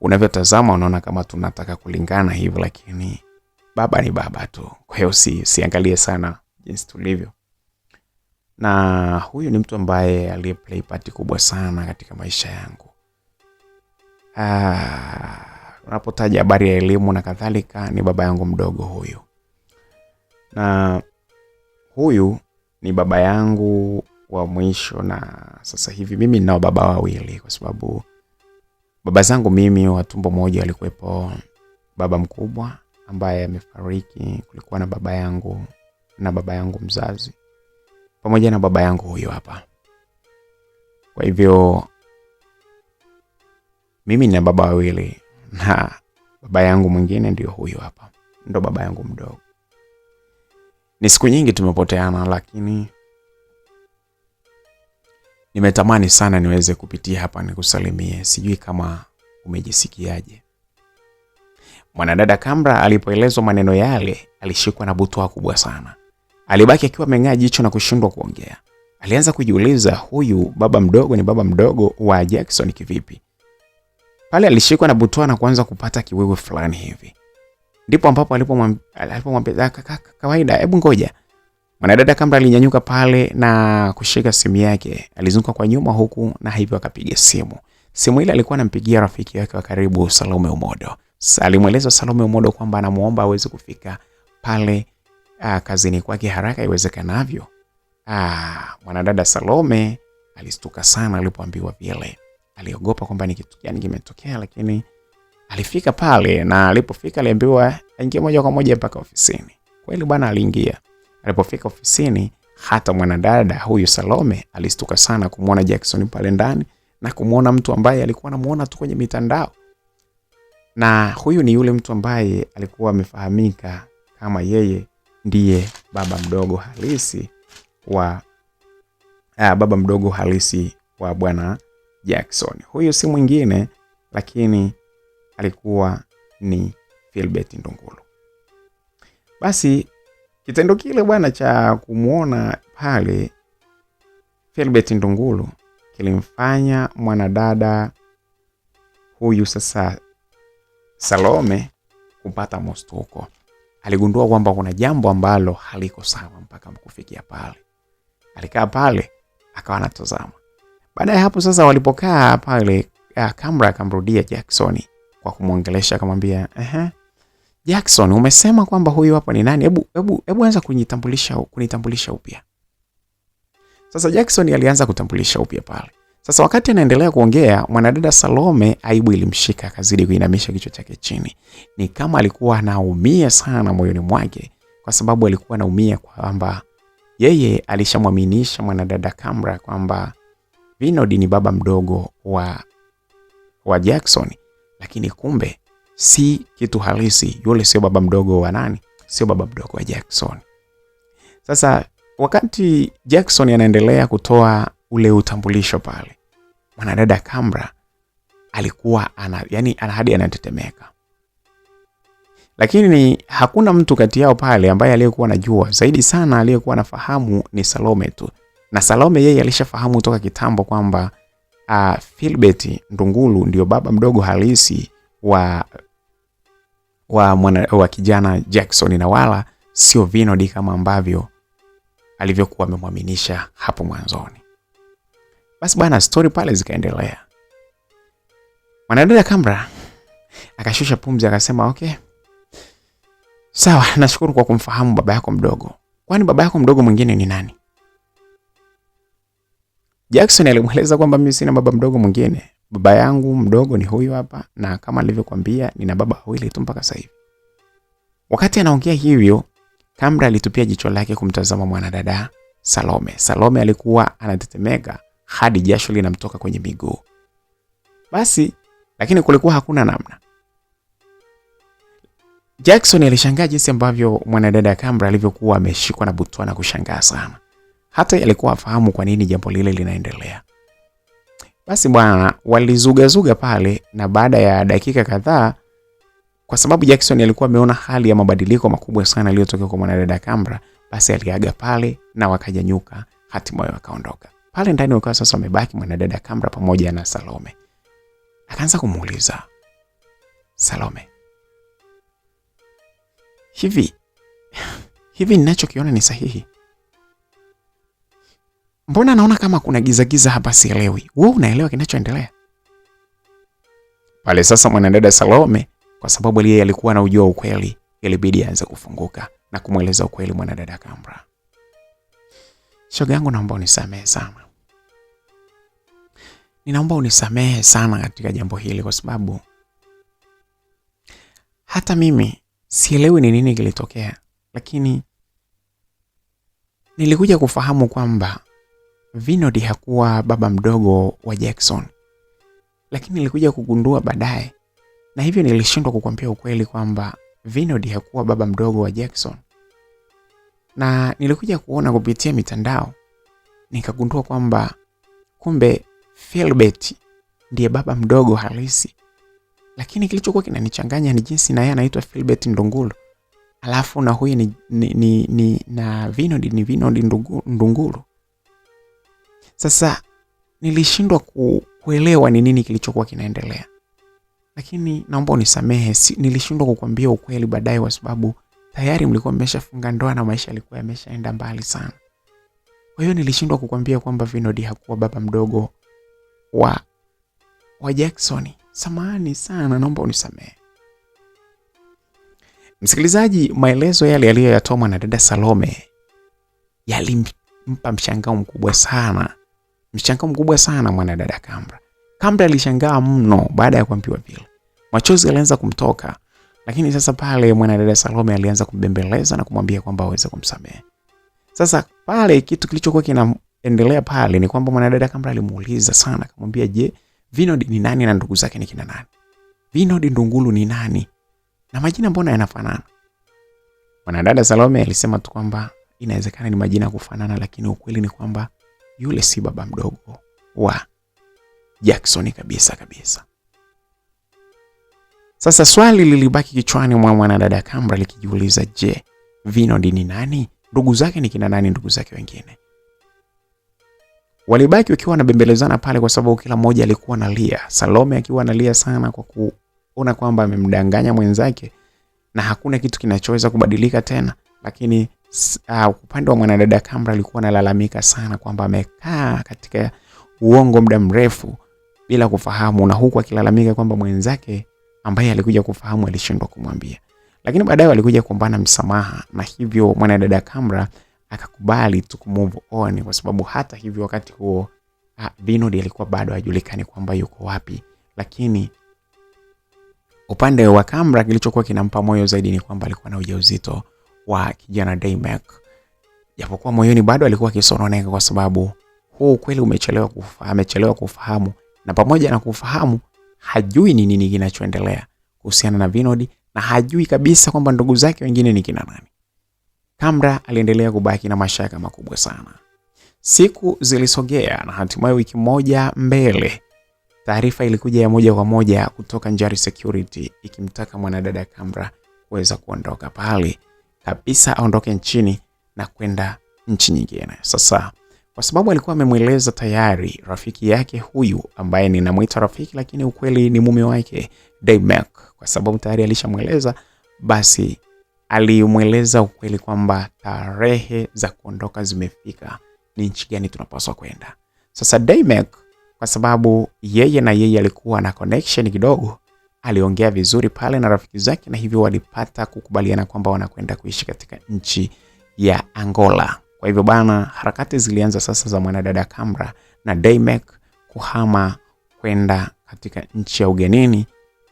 Unavyotazama unaona kama tunataka kulingana hivi, lakini baba ni baba tu. Kwa hiyo siangalie sana jinsi tulivyo. Na huyu ni mtu ambaye aliyeplay part kubwa sana katika maisha yangu. Unapotaja habari ya elimu na kadhalika, ni baba yangu mdogo huyu. Na huyu ni baba yangu wa mwisho, na sasa hivi mimi ninao baba wawili, kwa sababu baba zangu mimi wa tumbo moja alikuwepo baba mkubwa ambaye amefariki. Kulikuwa na baba yangu na baba yangu mzazi pamoja na baba yangu huyu hapa. Kwa hivyo mimi nina baba wawili, na baba yangu mwingine ndio huyu hapa, ndo baba yangu mdogo. Ni siku nyingi tumepoteana, lakini nimetamani sana niweze kupitia hapa nikusalimie. Sijui kama umejisikiaje. Mwanadada Kambra alipoelezwa maneno yale, alishikwa na butwaa kubwa sana. Alibaki akiwa ameng'aa jicho na kushindwa kuongea. Alianza kujiuliza, huyu baba mdogo ni baba mdogo wa Jackson kivipi? Pale alishikwa na butwaa na kuanza kupata kiwewe fulani hivi. Ndipo ambapo alipomwambia kawaida, hebu ngoja. Mwanadada Kambra alinyanyuka pale na kushika simu yake. Alizunguka kwa nyuma huku na hivyo akapiga simu. Simu ile alikuwa anampigia rafiki yake wa karibu, Salome Omodo. Alimweleza Salome Omodo kwamba anamuomba aweze kufika pale kazini kwake haraka iwezekanavyo. Mwanadada Salome alistuka sana alipoambiwa vile. Aliogopa kwamba ni kitu gani kimetokea, lakini alifika pale, na alipofika aliambiwa aingie moja kwa moja mpaka ofisini. Kweli bwana aliingia. Alipofika ofisini, hata mwanadada huyu Salome alistuka sana kumuona Jackson pale ndani, na kumuona mtu ambaye alikuwa anamuona tu kwenye mitandao. Na huyu ni yule mtu ambaye alikuwa amefahamika kama yeye ndiye baba mdogo halisi wa bwana Jackson. Huyu si mwingine, lakini alikuwa ni Philbert Ndungulu. Basi kitendo kile bwana cha kumuona pale Philbert Ndungulu kilimfanya mwanadada huyu sasa Salome kupata mshtuko. Aligundua kwamba kuna jambo ambalo haliko sawa mpaka kufikia pale. Alikaa pale akawa anatazama. Baada ya hapo sasa walipokaa pale, Kambra akamrudia Jackson kwa kumwongelesha, akamwambia, Jackson, umesema kwamba huyu hapa ni nani? Hebu anza kunitambulisha upya. Sasa Jackson alianza kutambulisha upya pale. Sasa wakati anaendelea kuongea, mwanadada Salome aibu ilimshika, akazidi kuinamisha kichwa chake chini. Ni kama alikuwa anaumia sana moyoni mwake, kwa sababu alikuwa anaumia kwamba yeye alishamwaminisha mwanadada Kambra kwamba Vinod ni baba mdogo wa Jackson, lakini kumbe si kitu halisi. Yule sio baba mdogo wa nani? Sio baba mdogo wa Jackson. Sasa wakati Jackson anaendelea kutoa ule utambulisho pale, mwanadada Kambra alikuwa hadi anatetemeka. Lakini hakuna mtu kati yao pale ambaye aliyekuwa anajua. Zaidi sana aliyekuwa anafahamu ni Salome tu. Na Salome yeye alishafahamu toka kitambo kwamba Philbert Ndungulu ndio baba mdogo halisi wa kijana Jackson, na wala sio Vinod kama ambavyo alivyokuwa amemwaminisha hapo mwanzoni. Basi bwana, story pale zikaendelea. Mwanadada Kamra akashusha pumzi akasema, okay, sawa, nashukuru kwa kumfahamu baba yako mdogo. Kwani baba yako mdogo mwingine ni nani? Jackson alimweleza kwamba mimi sina baba mdogo mwingine. Baba yangu mdogo ni huyu hapa, na kama nilivyokuambia nina baba wawili tu mpaka sasa hivi. Wakati anaongea hivyo, Kamra alitupia jicho lake kumtazama mwanadada Salome. Salome alikuwa anatetemeka hadi jasho linamtoka kwenye miguu. Basi, lakini kulikuwa hakuna namna. Jackson alishangaa jinsi ambavyo mwanadada Kamra alivyokuwa ameshikwa na butwa na kushangaa sana. Hata alikuwa afahamu kwa nini jambo lile linaendelea. Basi bwana, walizugazuga pale, na baada ya dakika kadhaa, kwa sababu Jackson alikuwa ameona hali ya mabadiliko makubwa sana yaliyotokea kwa mwanadada Kamra, basi aliaga pale na wakajanyuka, hatimaye wakaondoka. Pale ndani wakawa sasa wamebaki mwanadada Kamra pamoja na Salome. Akaanza kumuuliza Salome, hivi ninachokiona ni sahihi? Mbona naona kama kuna giza hapa, sielewi. Wewe unaelewa kinachoendelea? Pale sasa mwanadada Salome, kwa sababu yeye alikuwa anajua ukweli, ilibidi aanze kufunguka na kumweleza ukweli mwanadada Kamra. Shoga yangu, naomba unisamehe sana. Ninaomba unisamehe sana katika jambo hili, kwa sababu hata mimi sielewi ni nini kilitokea, lakini nilikuja kufahamu kwamba Vinod hakuwa baba mdogo wa Jackson. Lakini nilikuja kugundua baadaye, na hivyo nilishindwa kukuambia ukweli kwamba Vinod hakuwa baba mdogo wa Jackson. Na nilikuja kuona kupitia mitandao, nikagundua kwamba kumbe Philbert ndiye baba mdogo halisi. Lakini kilichokuwa kinanichanganya ni jinsi na yeye anaitwa Philbert Ndunguru, alafu na huyu na Vinod ni Vinod Ndunguru. Sasa nilishindwa kuelewa ni nini kilichokuwa kinaendelea. Lakini naomba unisamehe, nilishindwa kukuambia ukweli baadaye kwa sababu tayari mlikuwa mmeshafunga ndoa na maisha yalikuwa yameshaenda mbali sana. Kwa hiyo nilishindwa kukuambia kwamba Vinod hakuwa baba mdogo wa Jackson. Samahani sana, naomba unisamehe. Msikilizaji, maelezo yale aliyoyatoa na dada Salome yalimpa mshangao mkubwa sana. Mshangao mkubwa sana mwanadada Kamra. Kamra alishangaa mno baada ya kuambiwa vile. Machozi yalianza kumtoka, lakini sasa pale mwanadada Salome alianza kumbembeleza na kumwambia kwamba aweze kumsamehe. Sasa pale kitu kilichokuwa kinaendelea pale ni kwamba mwanadada Kamra alimuuliza sana, akamwambia, "Je, Vinod ni nani na ndugu zake ni kina nani? Vinod Ndunguru ni nani? Na majina mbona yanafanana?" Mwanadada Salome alisema tu kwamba inawezekana ni majina ya kufanana, lakini ukweli ni kwamba yule si baba mdogo wa Jackson kabisa. Sasa swali lilibaki kichwani mwa mwanadada Kamra likijiuliza, je, Vinod ni nani? Ndugu zake ni kina nani ndugu zake wengine? Walibaki wakiwa wanabembelezana pale kwa sababu kila mmoja alikuwa analia. Salome akiwa analia sana kwa kuona kwamba amemdanganya mwenzake na hakuna kitu kinachoweza kubadilika tena. Lakini upande wa mwanadada Kamra alikuwa analalamika sana kwamba amekaa katika uongo muda mrefu bila kufahamu, na huku akilalamika kwamba mwenzake ambaye alikuja kufahamu alishindwa kumwambia. Lakini baadaye walikuja kuombana msamaha, na hivyo mwanadada Kamra akakubali tu kumove on, kwa sababu hata hivyo wakati huo Vinod alikuwa bado hajulikani kwamba yuko wapi. Lakini upande wa Kamra kilichokuwa kinampa moyo zaidi ni kwamba alikuwa na ujauzito wa kijana Daymek. Japokuwa moyoni bado alikuwa akisononeka kwa sababu huu kweli amechelewa kufahamu, na pamoja na kufahamu hajui ni nini kinachoendelea kuhusiana na Vinod, na hajui kabisa kwamba ndugu zake wengine ni kina nani. Kamra aliendelea kubaki na mashaka makubwa sana. Siku zilisogea na hatimaye wiki moja mbele, taarifa ilikuja ya moja kwa moja kutoka Njari Security ikimtaka mwanadada Kamra kuweza kuondoka pale kabisa, aondoke nchini na kwenda nchi nyingine. Sasa kwa sababu alikuwa amemweleza tayari rafiki yake huyu, ambaye ninamuita rafiki lakini ukweli ni mume wake Daymek, kwa sababu tayari alishamweleza, basi alimweleza ukweli kwamba tarehe za kuondoka zimefika, ni nchi gani tunapaswa kwenda. Sasa Daymek, kwa sababu yeye alikuwa na connection kidogo, aliongea vizuri pale na rafiki zake, na hivyo walipata kukubaliana kwamba wanakwenda kuishi katika nchi ya Angola. Kwa hivyo bana, harakati zilianza sasa za mwanadada Kamra na Daymek kuhama kwenda katika nchi ya ugenini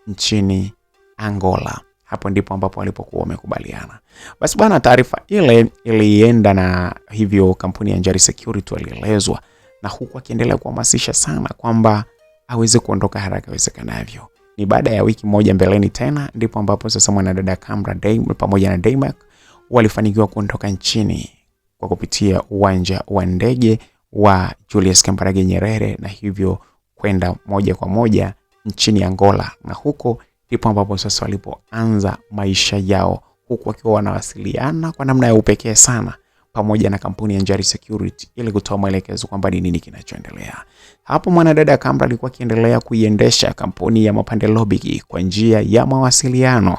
nchini Angola. Hapo ndipo ambapo walipokuwa wamekubaliana. Basi bana, taarifa ile ilienda, na hivyo kampuni ya Njari Security walielezwa, na huku akiendelea kuhamasisha sana kwamba aweze kuondoka haraka iwezekanavyo. Ni baada ya wiki moja mbeleni tena ndipo ambapo sasa mwanadada Kamra pamoja na Daymek walifanikiwa kuondoka nchini kwa kupitia uwanja wa ndege wa Julius Kambarage Nyerere, na hivyo kwenda moja kwa moja nchini Angola, na huko ndipo ambapo sasa walipoanza maisha yao, huku wakiwa wanawasiliana kwa namna ya upekee sana pamoja na kampuni ya Njari Security ili kutoa maelekezo kwamba ni nini kinachoendelea. Hapo mwanadada Kamra alikuwa akiendelea kuiendesha kampuni ya Mapande Lobby kwa njia ya mawasiliano,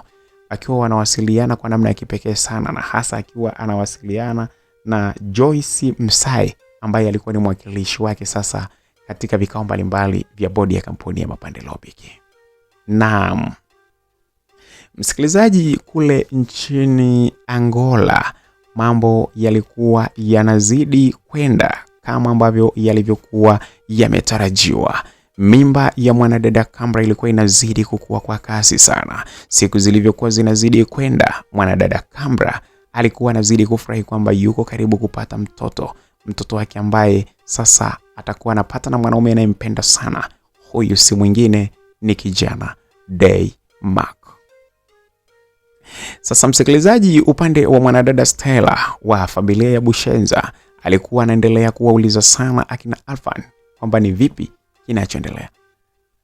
akiwa wanawasiliana kwa namna ya kipekee sana, na hasa akiwa anawasiliana na Joyce Msai ambaye alikuwa ni mwakilishi wake sasa katika vikao mbalimbali vya bodi ya kampuni ya Mapande Lobby. Naam, msikilizaji, kule nchini Angola mambo yalikuwa yanazidi kwenda kama ambavyo yalivyokuwa yametarajiwa. Mimba ya mwanadada Kamra ilikuwa inazidi kukua kwa kasi sana. Siku zilivyokuwa zinazidi kwenda, mwanadada Kamra alikuwa anazidi kufurahi kwamba yuko karibu kupata mtoto wake ambaye sasa atakuwa anapata na mwanaume anayempenda sana. Huyu si mwingine ni kijana Daymek. Sasa msikilizaji, upande wa mwanadada Stella wa familia ya Bushenza alikuwa anaendelea kuwauliza sana akina Alfan kwamba ni vipi kinachoendelea.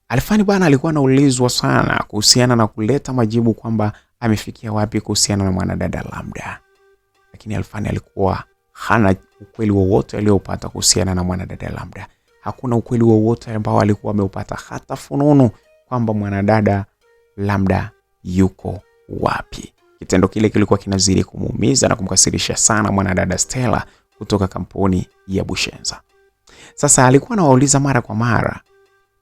Alfan bwana alikuwa anaulizwa sana kuhusiana na kuleta majibu kwamba amefikia wapi kuhusiana na mwanadada Lambda. Lakini Alfan alikuwa hana ukweli wowote aliopata kuhusiana na mwanadada Lambda. Hakuna ukweli wowote ambao alikuwa ameupata, hata fununu kwamba mwanadada Lambda yuko wapi. Kitendo kile kilikuwa kinazidi kumuumiza na kumkasirisha sana mwanadada Stella kutoka kampuni ya Bushenza. Sasa alikuwa anawauliza mara kwa mara,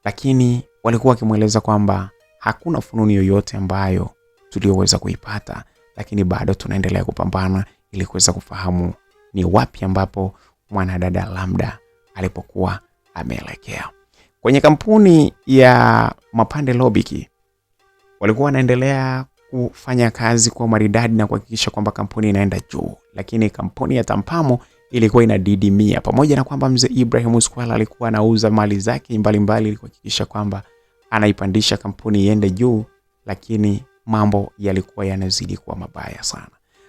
lakini walikuwa wakimueleza kwamba hakuna fununu yoyote ambayo tulioweza kuipata, lakini bado tunaendelea kupambana ili kuweza kufahamu ni wapi ambapo mwanadada Lambda alipokuwa ameelekea. Kwenye kampuni ya Mapande Lobby walikuwa wanaendelea kufanya kazi kwa maridadi na kuhakikisha kwamba kampuni inaenda juu, lakini kampuni ya Tampamo ilikuwa inadidimia. Pamoja na kwamba mzee Ibrahim Squala alikuwa anauza mali zake mbalimbali ili kuhakikisha kwamba anaipandisha kampuni iende juu, lakini mambo yalikuwa yanazidi kuwa mabaya sana.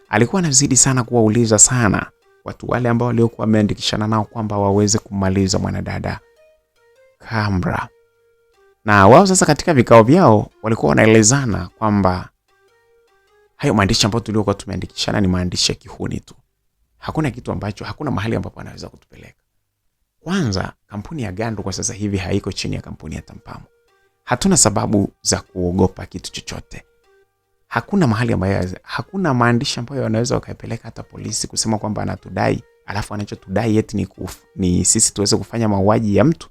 Alikuwa anazidi sana kuwauliza sana watu wale ambao waliokuwa wameandikishana nao kwamba waweze kumaliza mwanadada Kamra. Na wao sasa katika vikao vyao walikuwa wanaelezana kwamba hayo maandishi ambayo tuliokuwa tumeandikishana ni maandishi ya kihuni tu. Hakuna mahali ambapo anaweza kutupeleka. Kwanza, kampuni ya Gandu kwa sasa hivi haiko chini ya kampuni ya Tampamo. Hatuna sababu za kuogopa kitu chochote. Hakuna maandishi ambayo wanaweza wakaipeleka hata polisi kusema kwamba anatudai, alafu anachotudai eti ni sisi tuweze kufanya mauaji ya mtu.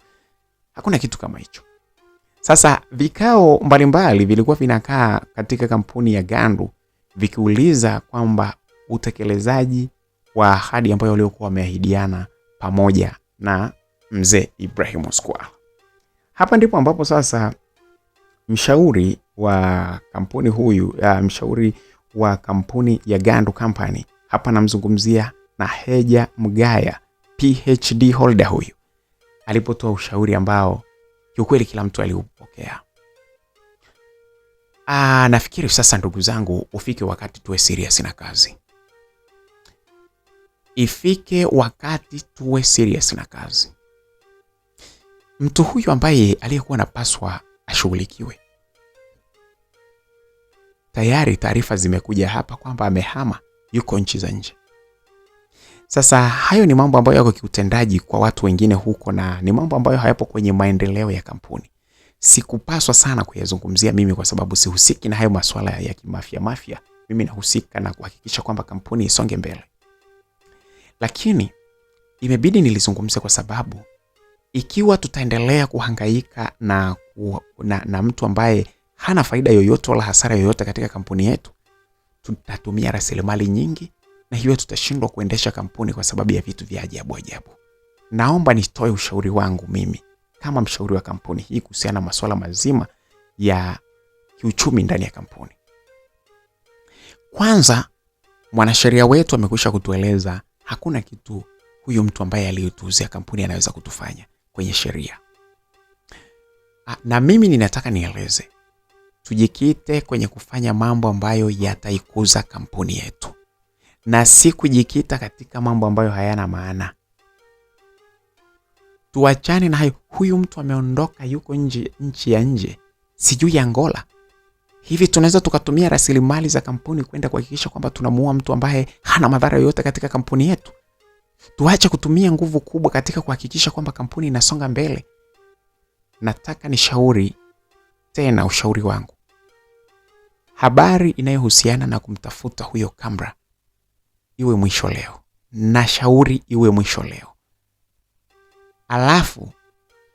Hakuna kitu kama hicho. Sasa vikao mbalimbali vilikuwa vinakaa katika kampuni ya Gandu vikiuliza kwamba utekelezaji wa ahadi ambayo waliokuwa wameahidiana pamoja na mzee Ibrahim Squala. Hapa ndipo ambapo sasa mshauri wa kampuni ya Gandu Company, hapa namzungumzia Naheja Mgaya, PhD holder huyu, alipotoa ushauri ambao kiukweli kila mtu aliupokea. Nafikiri sasa ndugu zangu, ufike wakati tuwe serious na kazi. Ifike wakati tuwe serious na kazi. Mtu huyu ambaye aliyekuwa anapaswa ashughulikiwe, tayari taarifa zimekuja hapa kwamba amehama, yuko nchi za nje. Sasa hayo ni mambo ambayo yako kiutendaji kwa watu wengine huko, na ni mambo ambayo hayapo kwenye maendeleo ya kampuni. Sikupaswa sana kuyazungumzia mimi kwa sababu sihusiki na hayo masuala ya kimafia, mimi nahusika na kuhakikisha kwamba kampuni isonge mbele. Lakini imebidi nilizungumze kwa sababu ikiwa tutaendelea kuhangaika na mtu ambaye hana faida yoyote wala hasara yoyote katika kampuni yetu, tutatumia rasilimali nyingi na hiyo tutashindwa kuendesha kampuni kwa sababu ya vitu vya ajabu ajabu. Naomba nitoe ushauri wangu mimi kama mshauri wa kampuni hii kuhusiana na masuala mazima ya kiuchumi ndani ya kampuni. Kwanza, mwanasheria wetu amekwisha kutueleza hakuna kitu huyu mtu ambaye aliyetuuzia kampuni anaweza kutufanya kwenye sheria. Na mimi ninataka nieleze, tujikite kwenye kufanya mambo ambayo yataikuza kampuni yetu na si kujikita katika mambo ambayo hayana maana. Tuachane na hayo. Huyu mtu ameondoka, yuko nchi ya nje, sijui Angola. Hivi tunaweza tukatumia rasilimali za kampuni kwenda kuhakikisha kwamba tunamuua mtu ambaye hana madhara yoyote katika kampuni yetu? Tuache kutumia nguvu kubwa katika kuhakikisha kwamba kampuni inasonga mbele. Nataka nishauri tena, ushauri wangu, habari inayohusiana na kumtafuta huyo Kamra iwe mwisho leo. Na shauri iwe mwisho leo. Alafu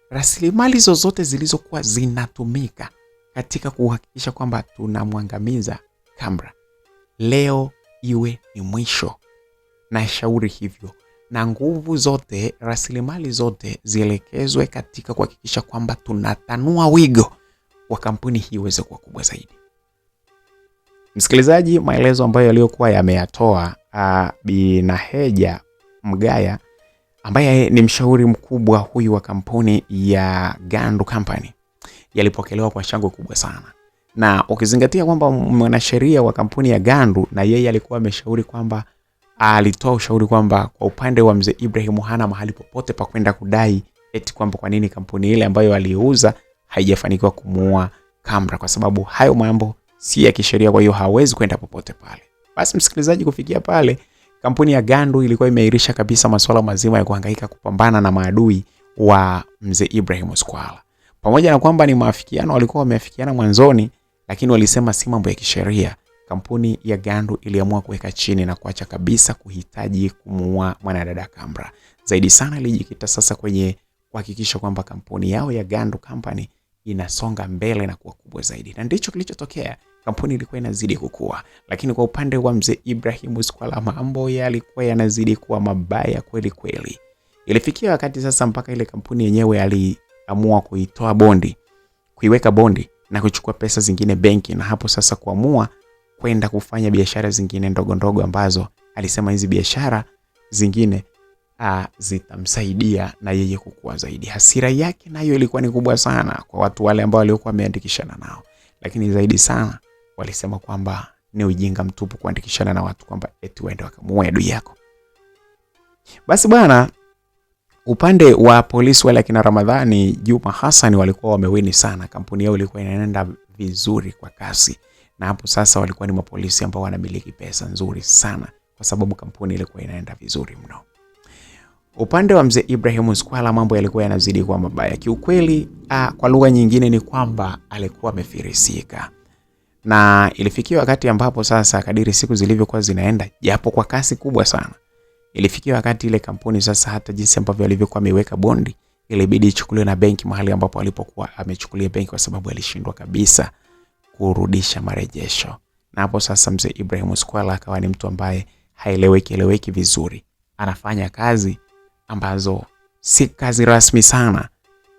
rasilimali zozote zilizokuwa zinatumika katika kuhakikisha kwamba tunamwangamiza Kamra, leo iwe ni mwisho. Na shauri hivyo, na nguvu zote, rasilimali zote zielekezwe katika kuhakikisha kwamba tunatanua wigo wa kampuni hii iweze kuwa kubwa zaidi. Msikilizaji, maelezo ambayo yaliyokuwa yameyatoa Bi Naheja Mgaya ambaye ni mshauri mkubwa huyu wa kampuni ya Gandu Company yalipokelewa kwa shangwe kubwa sana. Na ukizingatia kwamba mwanasheria wa kampuni ya Gandu na yeye alikuwa ameshauri kwamba, alitoa ushauri kwamba kwa upande wa mzee Ibrahim hana mahali popote pa kwenda kudai eti kwamba kwa nini kampuni ile ambayo aliuza haijafanikiwa kumuua Kamra, kwa sababu hayo mambo si ya kisheria, kwa hiyo hawezi kwenda popote pale. Basi msikilizaji, kufikia pale kampuni ya Gandu ilikuwa imeirisha kabisa masuala mazima ya kuhangaika kupambana na maadui wa mzee Ibrahim Squala. Pamoja na kwamba ni maafikiano walikuwa wameafikiana mwanzoni, lakini walisema si mambo ya kisheria. Kampuni ya Gandu iliamua kuweka chini na kuacha kabisa kuhitaji kumuua mwanadada Kamra. Zaidi sana ilijikita sasa kwenye kuhakikisha kwamba kampuni yao ya Gandu Company inasonga mbele na kuwa kubwa zaidi. Na ndicho kilichotokea. Kampuni ilikuwa inazidi kukua. Lakini kwa upande wa mzee Ibrahim Squala mambo yalikuwa yanazidi kuwa mabaya kweli kweli. Ilifikia wakati sasa mpaka ile kampuni yenyewe aliamua kuitoa bondi, kuiweka bondi na kuchukua pesa zingine benki, na hapo sasa kuamua kwenda kufanya biashara zingine ndogo ndogo ambazo alisema hizi biashara zingine zitamsaidia na yeye kukua zaidi. Hasira yake nayo ilikuwa ni kubwa sana kwa watu wale ambao walikuwa wameandikishana nao, lakini zaidi sana walisema kwamba ni ujinga mtupu kuandikishana na watu kwamba eti waende wakamuue adui yako. Basi bwana, upande wa polisi wale kina Ramadhani Juma Hassan walikuwa wamewini sana. Kampuni yao ilikuwa inaenda vizuri kwa kasi, na hapo sasa walikuwa ni mapolisi ambao wanamiliki pesa nzuri sana kwa sababu kampuni ilikuwa inaenda vizuri mno. Upande wa mzee Ibrahim Squala mambo yalikuwa yanazidi kuwa mabaya. Kiukweli, kwa lugha nyingine ni kwamba alikuwa amefirisika. Na ilifikia wakati ambapo sasa kadiri siku zilivyokuwa zinaenda, japo kwa kasi kubwa sana, ilifikia wakati ile kampuni sasa hata jinsi ambavyo alivyokuwa ameweka bondi ilibidi ichukuliwe na benki mahali ambapo alipokuwa amechukulia benki, kwa sababu alishindwa kabisa kurudisha marejesho. Na hapo sasa mzee Ibrahim Squala akawa ni mtu ambaye haeleweki vizuri. Anafanya kazi ambazo si kazi rasmi sana.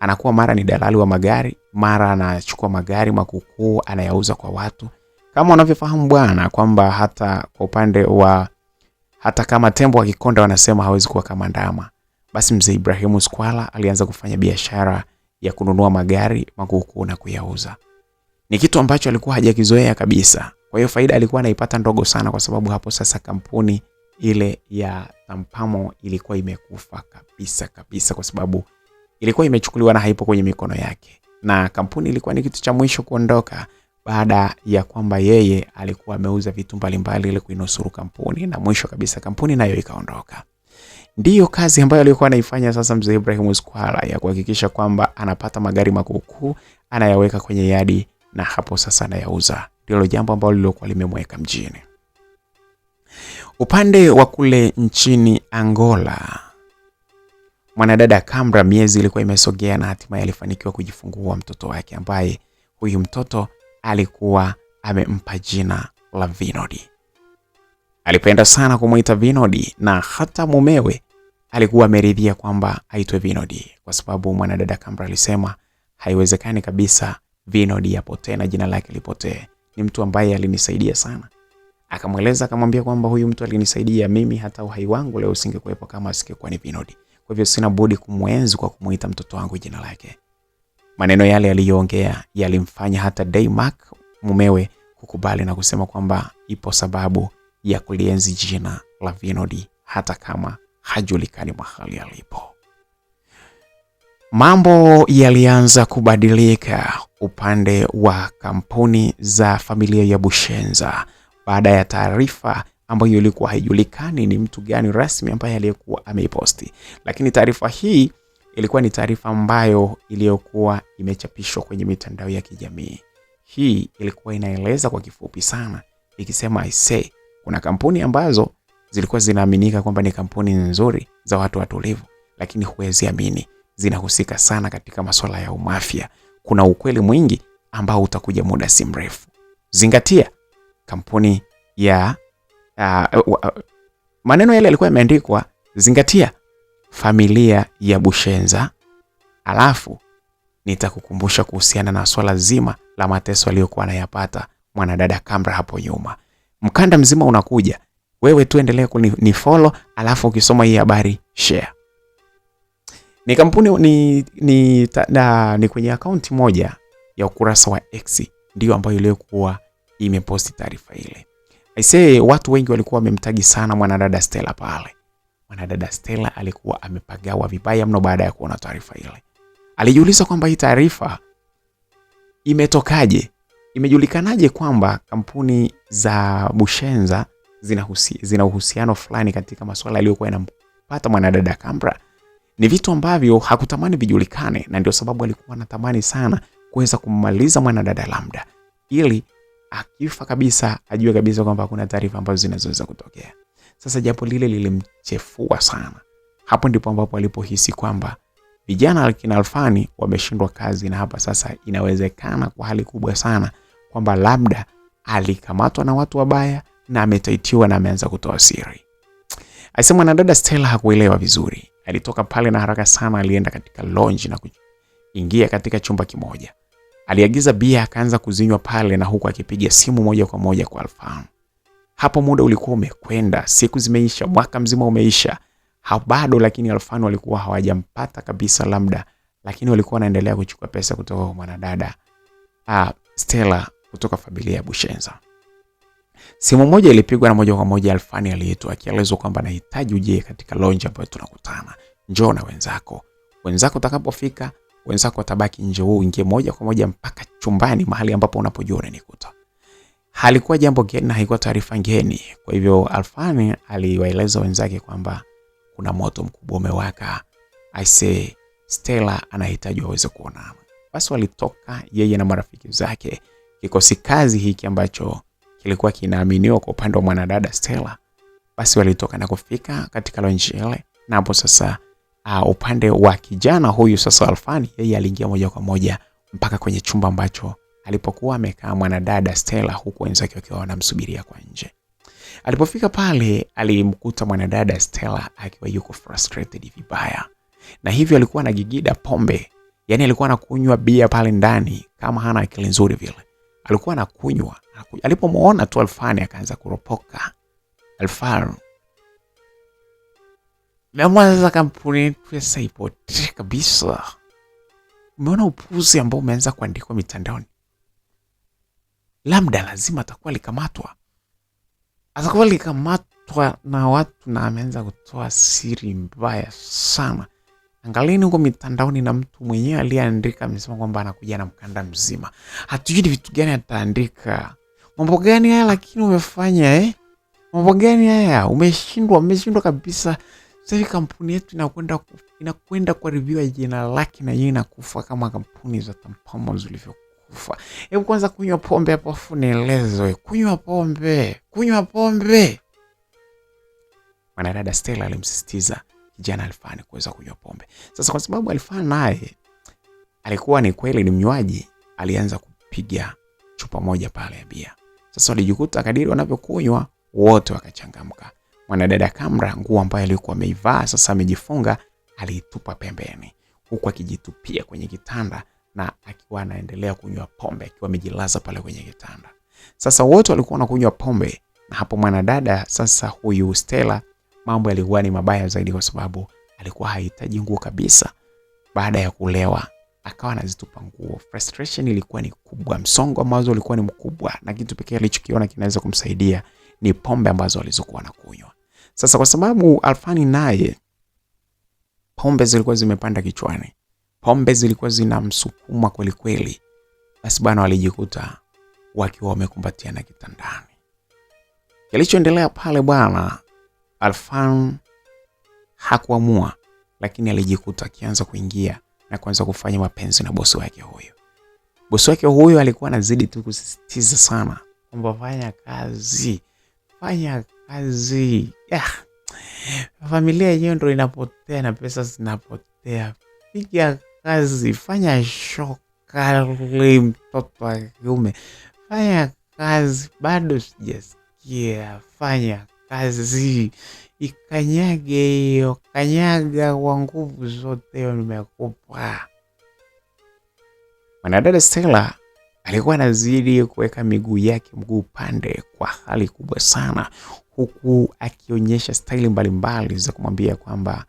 Anakuwa mara ni dalali wa magari, mara anachukua magari makukuu anayauza kwa watu. Kama unavyofahamu bwana kwamba hata kwa upande wa hata kama tembo akikonda wanasema hawezi kuwa kama ndama. Basi mzee Ibrahim Squala alianza kufanya biashara ya kununua magari makukuu na kuyauza. Ni kitu ambacho alikuwa hajakizoea kabisa. Kwa hiyo faida alikuwa anaipata ndogo sana, kwa sababu hapo sasa kampuni ile ya Tampamo ilikuwa imekufa kabisa kwa sababu ilikuwa imechukuliwa na haipo kwenye mikono yake. Na kampuni ilikuwa ni kitu cha mwisho kuondoka baada ya kwamba yeye alikuwa ameuza vitu mbalimbali ili kuinusuru kampuni, na mwisho kabisa kampuni nayo ikaondoka. Ndiyo kazi ambayo alikuwa anaifanya sasa mzee Ibrahim Squala, ya kuhakikisha kwamba anapata magari makukuu, anayaweka kwenye yadi, na hapo sasa anayauza ndilo jambo ambalo lilikuwa limemweka mjini. Upande wa kule nchini Angola, mwanadada Kambra miezi ilikuwa imesogea na hatimaye alifanikiwa kujifungua mtoto wake ambaye huyu mtoto alikuwa amempa jina la Vinodi. Alipenda sana kumuita Vinodi na hata mumewe alikuwa ameridhia kwamba aitwe Vinodi kwa sababu mwanadada Kambra alisema haiwezekani kabisa Vinodi yapotee na jina lake lipotee. Ni mtu ambaye alinisaidia sana. Akamweleza, akamwambia kwamba huyu mtu alinisaidia mimi, hata uhai wangu leo usingekuwepo kama asingekuwa ni Vinodi. Kwa hivyo sina budi kumwenzi kwa kumuita mtoto wangu jina lake. Maneno yale aliyoongea yalimfanya hata Daymark mumewe kukubali na kusema kwamba ipo sababu ya kulienzi jina la Vinodi hata kama hajulikani mahali alipo. Mambo yalianza kubadilika upande wa kampuni za familia ya Bushenza baada ya taarifa ambayo ilikuwa haijulikani ni mtu gani rasmi ambaye aliyekuwa ameiposti. Lakini taarifa hii ilikuwa ni taarifa ambayo iliyokuwa imechapishwa kwenye mitandao ya kijamii. Hii ilikuwa inaeleza kwa kifupi sana ikisema kuna kampuni ambazo zilikuwa zinaaminika kwamba ni kampuni nzuri za watu watulivu, lakini huwezi amini zinahusika sana katika masuala ya umafia. Kuna ukweli mwingi ambao utakuja muda si mrefu. Zingatia kampuni ya maneno yale yalikuwa yameandikwa, zingatia familia ya Bushenza, alafu nitakukumbusha kuhusiana na swala zima la mateso aliyokuwa anayapata mwanadada Kambra hapo nyuma. Mkanda mzima unakuja. Wewe tu endelea kunifollow, alafu ukisoma hii habari share. Ni kampuni ni kwenye akaunti moja ya ukurasa wa X ndio ambayo ilikuwa imeposti taarifa ile. Watu wengi walikuwa wamemtagi sana mwanadada Stella pale. Mwanadada Stella alikuwa amepagawa vibaya mno baada ya kuona taarifa ile. Alijiuliza kwamba hii taarifa imetokaje? Imejulikanaje kwamba kampuni za Bushenza zina uhusiano fulani katika masuala yaliyokuwa yanampata mwanadada Kambra? Ni vitu ambavyo hakutamani vijulikane, na ndio sababu alikuwa anatamani sana kuweza kummaliza mwanadada Lambda ili akifa kabisa ajue kabisa kwamba kuna taarifa ambazo zinazoweza kutokea. Sasa jambo lile lilimchefua sana. Hapo ndipo ambapo alipohisi kwamba vijana akina Alfani wameshindwa kazi, na hapa sasa inawezekana kwa hali kubwa sana kwamba labda alikamatwa na watu wabaya na ametaitiwa na ameanza kutoa siri. Mwanadada Stella hakuelewa vizuri. Alitoka pale na haraka sana alienda katika lounge na kuingia katika chumba kimoja. Aliagiza bia akaanza kuzinywa pale na huku akipiga simu moja kwa moja kwa Alfani. Hapo muda ulikuwa umekwenda, siku zimeisha, mwaka mzima umeisha. Bado lakini Alfani walikuwa hawajampata kabisa Lambda, lakini walikuwa wanaendelea kuchukua pesa kutoka kwa mwanadada Stella kutoka familia ya Bushenza. Simu moja ilipigwa na moja kwa moja Alfani aliitwa akielezwa kwamba anahitaji uje katika lounge ambayo tunakutana. Njoo na wenzako. Wenzako utakapofika, wenzako watabaki nje, wewe uingie moja kwa moja mpaka chumbani mahali ambapo unapojua unanikuta. Halikuwa jambo geni na haikuwa taarifa ngeni. Kwa hivyo Alfani aliwaeleza wenzake kwamba kuna moto mkubwa umewaka. Stella anahitaji waweze kuonana. Basi walitoka yeye na marafiki zake. Kikosi kazi hiki ambacho kilikuwa kinaaminiwa kwa upande wa mwanadada Stella, basi walitoka na kufika katika lounge ile. Na hapo sasa upande wa kijana huyu sasa Alfani, yeye aliingia moja kwa moja mpaka kwenye chumba ambacho alipokuwa amekaa mwanadada Stella, huku wenzake wakiwa wanamsubiria kwa nje. Alipofika pale alimkuta mwanadada Stella akiwa yuko frustrated vibaya. Na hivyo alikuwa anagigida pombe. Yaani alikuwa anakunywa bia pale ndani kama hana akili nzuri vile. Alikuwa anakunywa. Alipomuona tu Alfani akaanza kuropoka. Alfani, sasa kampuni yetu sasa ipotea kabisa. Umeona upuzi ambao umeanza kuandikwa mitandaoni? Lambda lazima atakuwa likamatwa. Atakuwa likamatwa na watu na ameanza kutoa siri mbaya sana. Angalini huko mitandaoni na mtu mwenyewe aliyeandika amesema kwamba anakuja na mkanda mzima. Hatujui vitu gani ataandika. Mambo gani haya lakini umefanya Mambo gani haya? Umeshindwa kabisa. Sasa kampuni yetu inakwenda kwa review ya jina lake na yeye inakufa kama kampuni za Tampamo zilivyokuwa. kufa. Hebu kwanza kunywa pombe hapo afu nielezwe. Kunywa pombe. Kunywa pombe. Mwanadada Stella alimsisitiza kijana Alfani kuweza kunywa pombe. Sasa kwa sababu Alfani naye alikuwa ni kweli ni mnywaji, alianza kupiga chupa moja pale ya bia. Sasa walijikuta kadiri wanavyokunywa wote wakachangamka. Mwanadada Kamra, nguo ambayo alikuwa ameivaa sasa amejifunga, aliitupa pembeni huku akijitupia kwenye kitanda na akiwa anaendelea kunywa pombe akiwa amejilaza pale kwenye kitanda. Sasa wote walikuwa wanakunywa pombe, na hapo mwanadada sasa huyu Stella mambo yalikuwa ni mabaya zaidi kwa sababu alikuwa hahitaji nguo kabisa. Baada ya kulewa akawa anazitupa nguo. Frustration ilikuwa ni kubwa, msongo wa mawazo ulikuwa ni mkubwa, na kitu pekee alichokiona kinaweza kumsaidia ni pombe ambazo alizokuwa anakunywa. Sasa kwa sababu Alfani naye pombe zilikuwa zimepanda kichwani, pombe zilikuwa zinamsukuma kweli kweli, basi bwana walijikuta wakiwa wamekumbatiana kitandani. Kilichoendelea pale bwana, Alfan hakuamua, lakini alijikuta akianza kuingia na kuanza kufanya mapenzi na bosi wake huyo. Bosi wake huyo alikuwa anazidi tu kusisitiza sana kwamba fanya kazi, fanya kazi. Familia yenyewe ndio inapotea na pesa zinapotea. Piga kazi, fanya shokali mtoto wa kiume. Fanya kazi, bado sijasikia. Fanya kazi. Ikanyage hiyo, kanyaga kwa nguvu zote hiyo nimekupa. Mwanadada Stella alikuwa anazidi kuweka miguu yake mguu pande kwa hali kubwa sana, huku akionyesha staili mbalimbali za kumwambia kwamba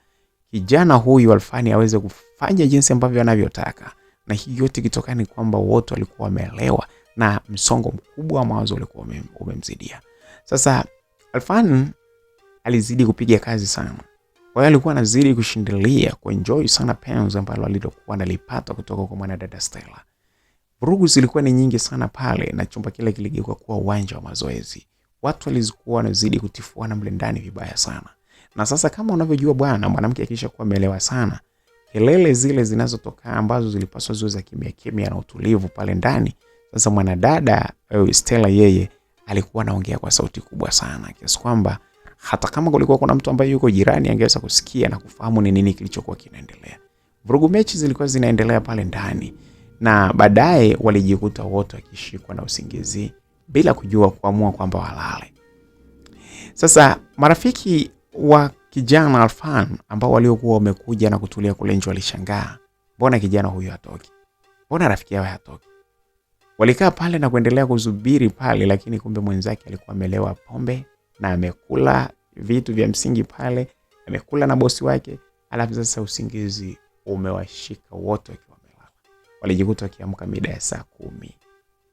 kijana huyu Alfani aweze kufanya jinsi ambavyo anavyotaka. Na hii yote kitokana kwamba wote walikuwa wameelewa na msongo mkubwa wa mawazo ulikuwa umemzidia. Sasa Alfani alizidi kupiga kazi sana. Kwa hiyo alikuwa anazidi kushindilia, kuenjoy sana penzi ambalo alilokuwa analipata kutoka kwa mwanadada Stella. Vurugu zilikuwa ni nyingi sana pale na chumba kile kiligeuka kuwa uwanja wa mazoezi. Watu walizikuwa wanazidi kutifuana mle ndani vibaya sana. Na sasa kama unavyojua bwana, mwanamke akisha kuwa amelewa sana, kelele zile zinazotoka ambazo zilipaswa ziwe za kimya kimya na utulivu pale ndani, sasa mwanadada Stella yeye alikuwa anaongea kwa sauti kubwa sana kiasi kwamba hata kama kulikuwa kuna mtu ambaye yuko jirani angeweza kusikia na kufahamu ni nini kilichokuwa kinaendelea. Vurugu mechi zilikuwa zinaendelea pale ndani, na baadaye walijikuta wote wakishikwa na usingizi bila kujua kuamua kwamba walale. Sasa marafiki wa kijana Alfan ambao waliokuwa wamekuja na kutulia kule nje walishangaa, mbona kijana huyu hatoki? Mbona rafiki yao hatoki? Walikaa pale na kuendelea kusubiri pale, lakini kumbe mwenzake alikuwa amelewa pombe na amekula vitu vya msingi pale, amekula na bosi wake, alafu sasa usingizi umewashika wote wakiwa wamelala. Walijikuta wakiamka mida ya saa 10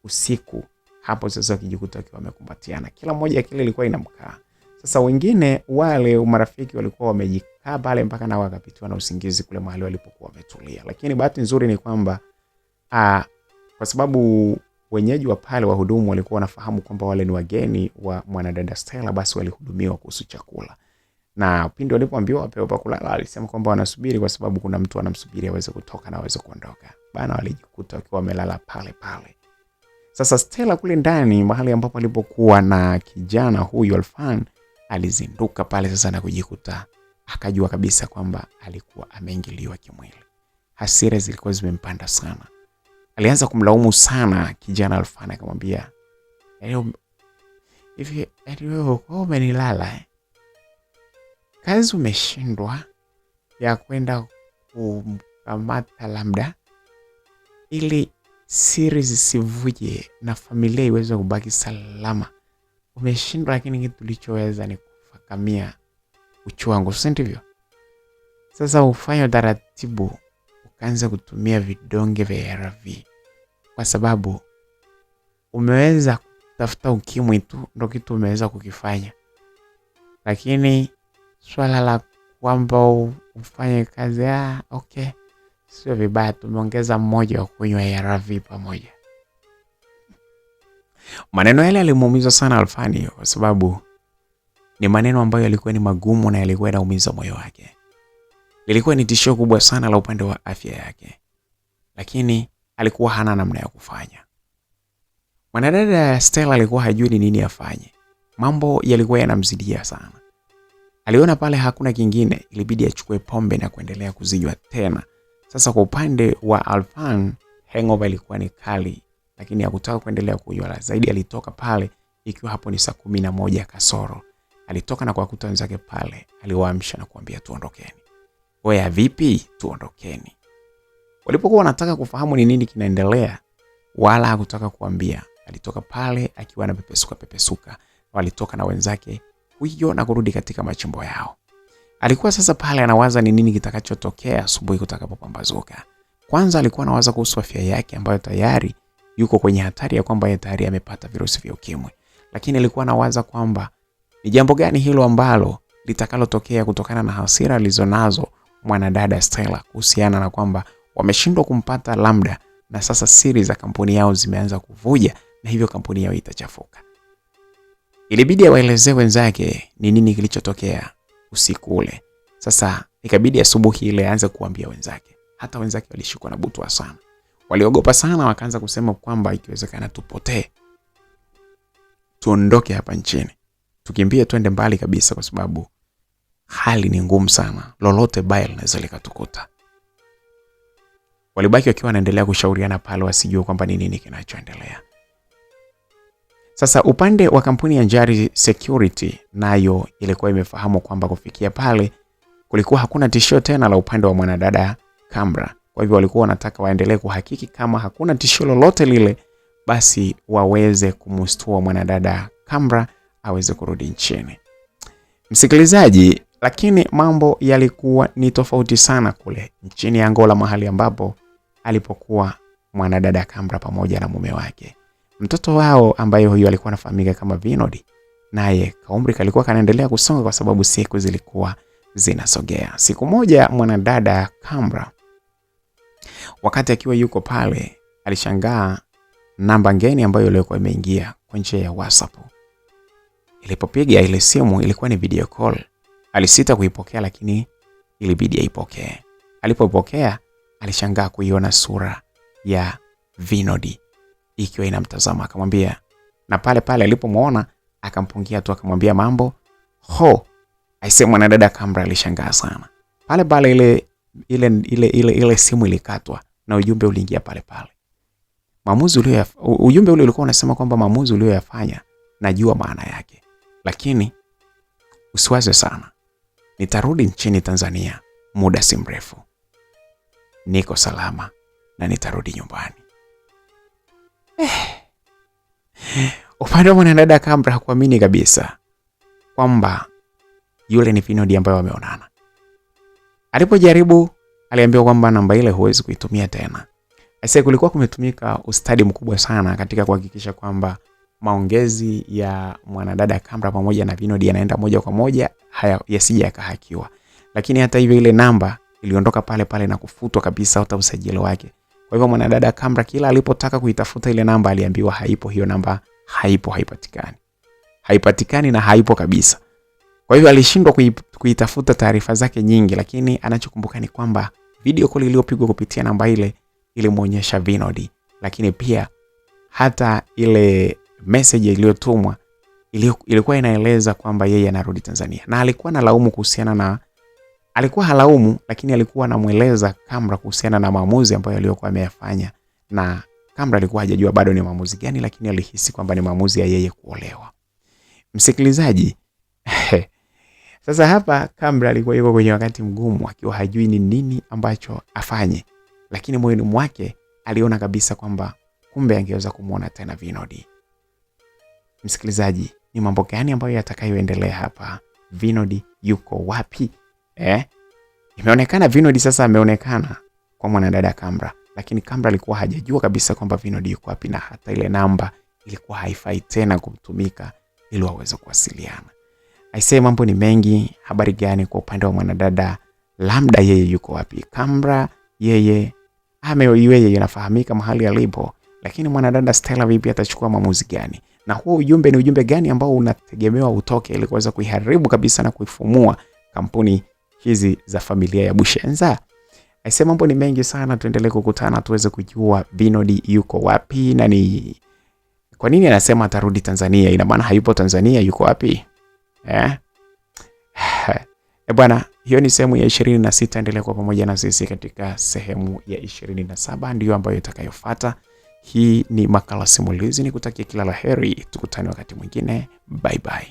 usiku. Hapo sasa wakijikuta wakiwa wamekumbatiana, kila mmoja kile ilikuwa inamkaa. Sasa wengine wale marafiki walikuwa wamejikaa pale mpaka na wakapitiwa na usingizi kule mahali walipokuwa wametulia. Lakini bahati nzuri ni kwamba kwa sababu wenyeji wa pale wahudumu walikuwa wanafahamu kwamba wale ni wageni wa mwanadada Stella, basi walihudumiwa kuhusu chakula. Na pindi walipoambiwa wapewe pa kulala, alisema kwamba wanasubiri kwa sababu kuna mtu anamsubiri aweze kutoka na aweze kuondoka. Bana walijikuta wakiwa wamelala pale pale. Sasa Stella kule ndani mahali ambapo alipokuwa na kijana huyu Alfan alizinduka pale sasa na kujikuta akajua kabisa kwamba alikuwa ameingiliwa kimwili. Hasira zilikuwa zimempanda sana. Alianza kumlaumu sana kijana Alfan, akamwambia, hivi wewe umenilala kazi umeshindwa ya kwenda kumkamata labda ili siri zisivuje na familia iweze kubaki salama. Umeshindwa, lakini kitu tulichoweza ni kufakamia uchu wangu, si ndivyo? Sasa ufanye taratibu, ukaanza kutumia vidonge vya ARV kwa sababu umeweza kutafuta ukimwi tu, ndio kitu umeweza kukifanya. Lakini swala la kwamba ufanye kazi okay, sio vibaya, tumeongeza mmoja wa kunywa ARV pamoja. Maneno yale yalimuumiza sana Alfani kwa sababu ni maneno ambayo yalikuwa ni magumu na yalikuwa yanaumiza moyo wake. Lilikuwa ni tishio kubwa sana la upande wa afya yake. Lakini alikuwa hana namna ya kufanya. Mwanadada Stella alikuwa hajui ni nini afanye. Mambo yalikuwa yanamzidia sana. Aliona pale hakuna kingine, ilibidi achukue pombe na kuendelea kuzinywa tena. Sasa kwa upande wa Alfan, hangover ilikuwa ni kali, lakini hakutaka kuendelea kunywa zaidi. Alitoka pale ikiwa hapo ni saa 11 kasoro. Alitoka na kuwakuta wenzake pale, aliwaamsha na kuambia tuondokeni. Oya vipi? Tuondokeni. Walipokuwa wanataka kufahamu ni nini kinaendelea, wala hakutaka kuambia. Alitoka pale akiwa na pepesuka. Walitoka na wenzake huyo na kurudi katika machimbo yao. Alikuwa sasa pale anawaza ni nini kitakachotokea asubuhi kutakapopambazuka. Kwanza alikuwa anawaza kuhusu afya yake ambayo tayari yuko kwenye hatari ya kwamba yeye tayari amepata virusi vya ukimwi. Lakini alikuwa anawaza kwamba ni jambo gani hilo ambalo litakalotokea kutokana na hasira alizonazo mwanadada Stella kuhusiana na kwamba wameshindwa kumpata Lambda na sasa siri za kampuni yao zimeanza kuvuja na hivyo kampuni yao itachafuka. Ilibidi awaelezee wenzake ni nini kilichotokea usiku ule. Sasa ikabidi asubuhi ile aanze kuambia wenzake. Hata wenzake walishikwa na butwa sana. Waliogopa sana, wakaanza kusema kwamba ikiwezekana tupotee. Tuondoke hapa nchini. Tukimbie twende mbali kabisa kwa sababu hali ni ngumu sana. Lolote baya linaweza likatukuta. Walibaki wakiwa wanaendelea kushauriana pale wasijue kwamba ni nini kinachoendelea. Sasa upande wa kampuni ya Njari Security nayo ilikuwa imefahamu kwamba kufikia pale kulikuwa hakuna tishio tena la upande wa mwanadada Kambra. Kwa hivyo walikuwa wanataka waendelee kuhakiki kama hakuna tishio lolote lile, basi waweze kumstua mwanadada Kambra aweze kurudi nchini. Msikilizaji, lakini mambo yalikuwa ni tofauti sana kule nchini Angola, mahali ambapo alipokuwa mwanadada Kambra pamoja na mume wake. Mtoto wao ambaye huyo alikuwa anafahamika kama Vinod, naye kaumri kalikuwa kanaendelea kusonga kwa sababu siku zilikuwa zinasogea. Siku moja mwanadada Kambra, wakati akiwa yuko pale, alishangaa namba ngeni ambayo ilikuwa imeingia kwa njia ya WhatsApp. Ilipopiga ile simu ilikuwa ni video call. Alisita kuipokea lakini ilibidi aipokee. Alipopokea alishangaa kuiona sura ya Vinod ikiwa inamtazama, akamwambia, na pale pale alipomuona akampungia tu akamwambia mambo. Aisee, mwanadada Kambra alishangaa sana. Pale pale ile simu ilikatwa na ujumbe uliingia pale pale. Ujumbe ule ulikuwa unasema kwamba maamuzi uliyoyafanya najua maana yake, lakini usiwaze sana. Nitarudi nchini Tanzania muda si mrefu. Niko salama na nitarudi nyumbani. Upande wa mwanadada Kambra hakuamini kabisa kwamba yule ni Vinod ambaye wameonana. Alipojaribu aliambiwa kwamba namba ile huwezi kuitumia tena. Aisee, kulikuwa kumetumika ustadi mkubwa sana katika kuhakikisha kwamba maongezi ya mwanadada Kambra pamoja na Vinod yanaenda moja kwa moja, yasije yakahakiwa. Lakini hata hivyo ile namba iliondoka pale pale na kufutwa kabisa hata usajili wake. Kwa hivyo mwanadada Kambra kila alipotaka kuitafuta ile namba aliambiwa haipo, hiyo namba haipatikani na haipo kabisa. Kwa hivyo alishindwa kuitafuta taarifa zake nyingi, lakini anachokumbuka ni kwamba video call iliyopigwa kupitia namba ile ilimuonyesha Vinod, lakini pia hata ile message iliyotumwa ilikuwa inaeleza kwamba yeye anarudi Tanzania. Na alikuwa analaumu alikuwa halaumu, lakini alikuwa anamueleza Kambra kuhusiana na maamuzi ambayo aliyokuwa ameyafanya, na Kambra alikuwa hajajua bado ni maamuzi gani, lakini alihisi kwamba ni maamuzi ya yeye kuolewa. Msikilizaji, sasa hapa Kambra alikuwa yuko kwenye wakati mgumu akiwa hajui ni nini ambacho afanye, lakini moyoni mwake aliona kabisa kwamba kumbe angeweza kumuona tena Vinod. Msikilizaji, ni mambo gani ambayo yatakayoendelea hapa? Vinod yuko wapi? Imeonekana Vinod sasa ameonekana kwa mwanadada Kambra, lakini Kambra alikuwa hajajua kabisa kwamba Vinod yuko wapi, na hata ile namba ilikuwa haifai tena kutumika ili waweze kuwasiliana. Aisee, mambo ni mengi. Habari gani kwa upande wa mwanadada Lambda, yeye yuko wapi? Kambra yeye anafahamika mahali alipo, lakini mwanadada Stella vipi, atachukua maamuzi gani? Na huo ujumbe ni ujumbe gani ambao unategemewa utoke ili kuweza kuiharibu kabisa na kuifumua kampuni hizi za familia ya Bushenza? Aisee, mambo ni mengi sana, tuendelee kukutana tuweze kujua Vinod yuko wapi na ni kwa nini anasema atarudi Tanzania. Ina maana hayupo Tanzania, yuko wapi? Bwana, hiyo ni sehemu ya 26. Endelea kwa pamoja na sisi katika sehemu ya 27 ndiyo ambayo itakayofuata. Hii ni Makala Simulizi, nikutakia kila laheri, tukutane wakati mwingine. Bye bye.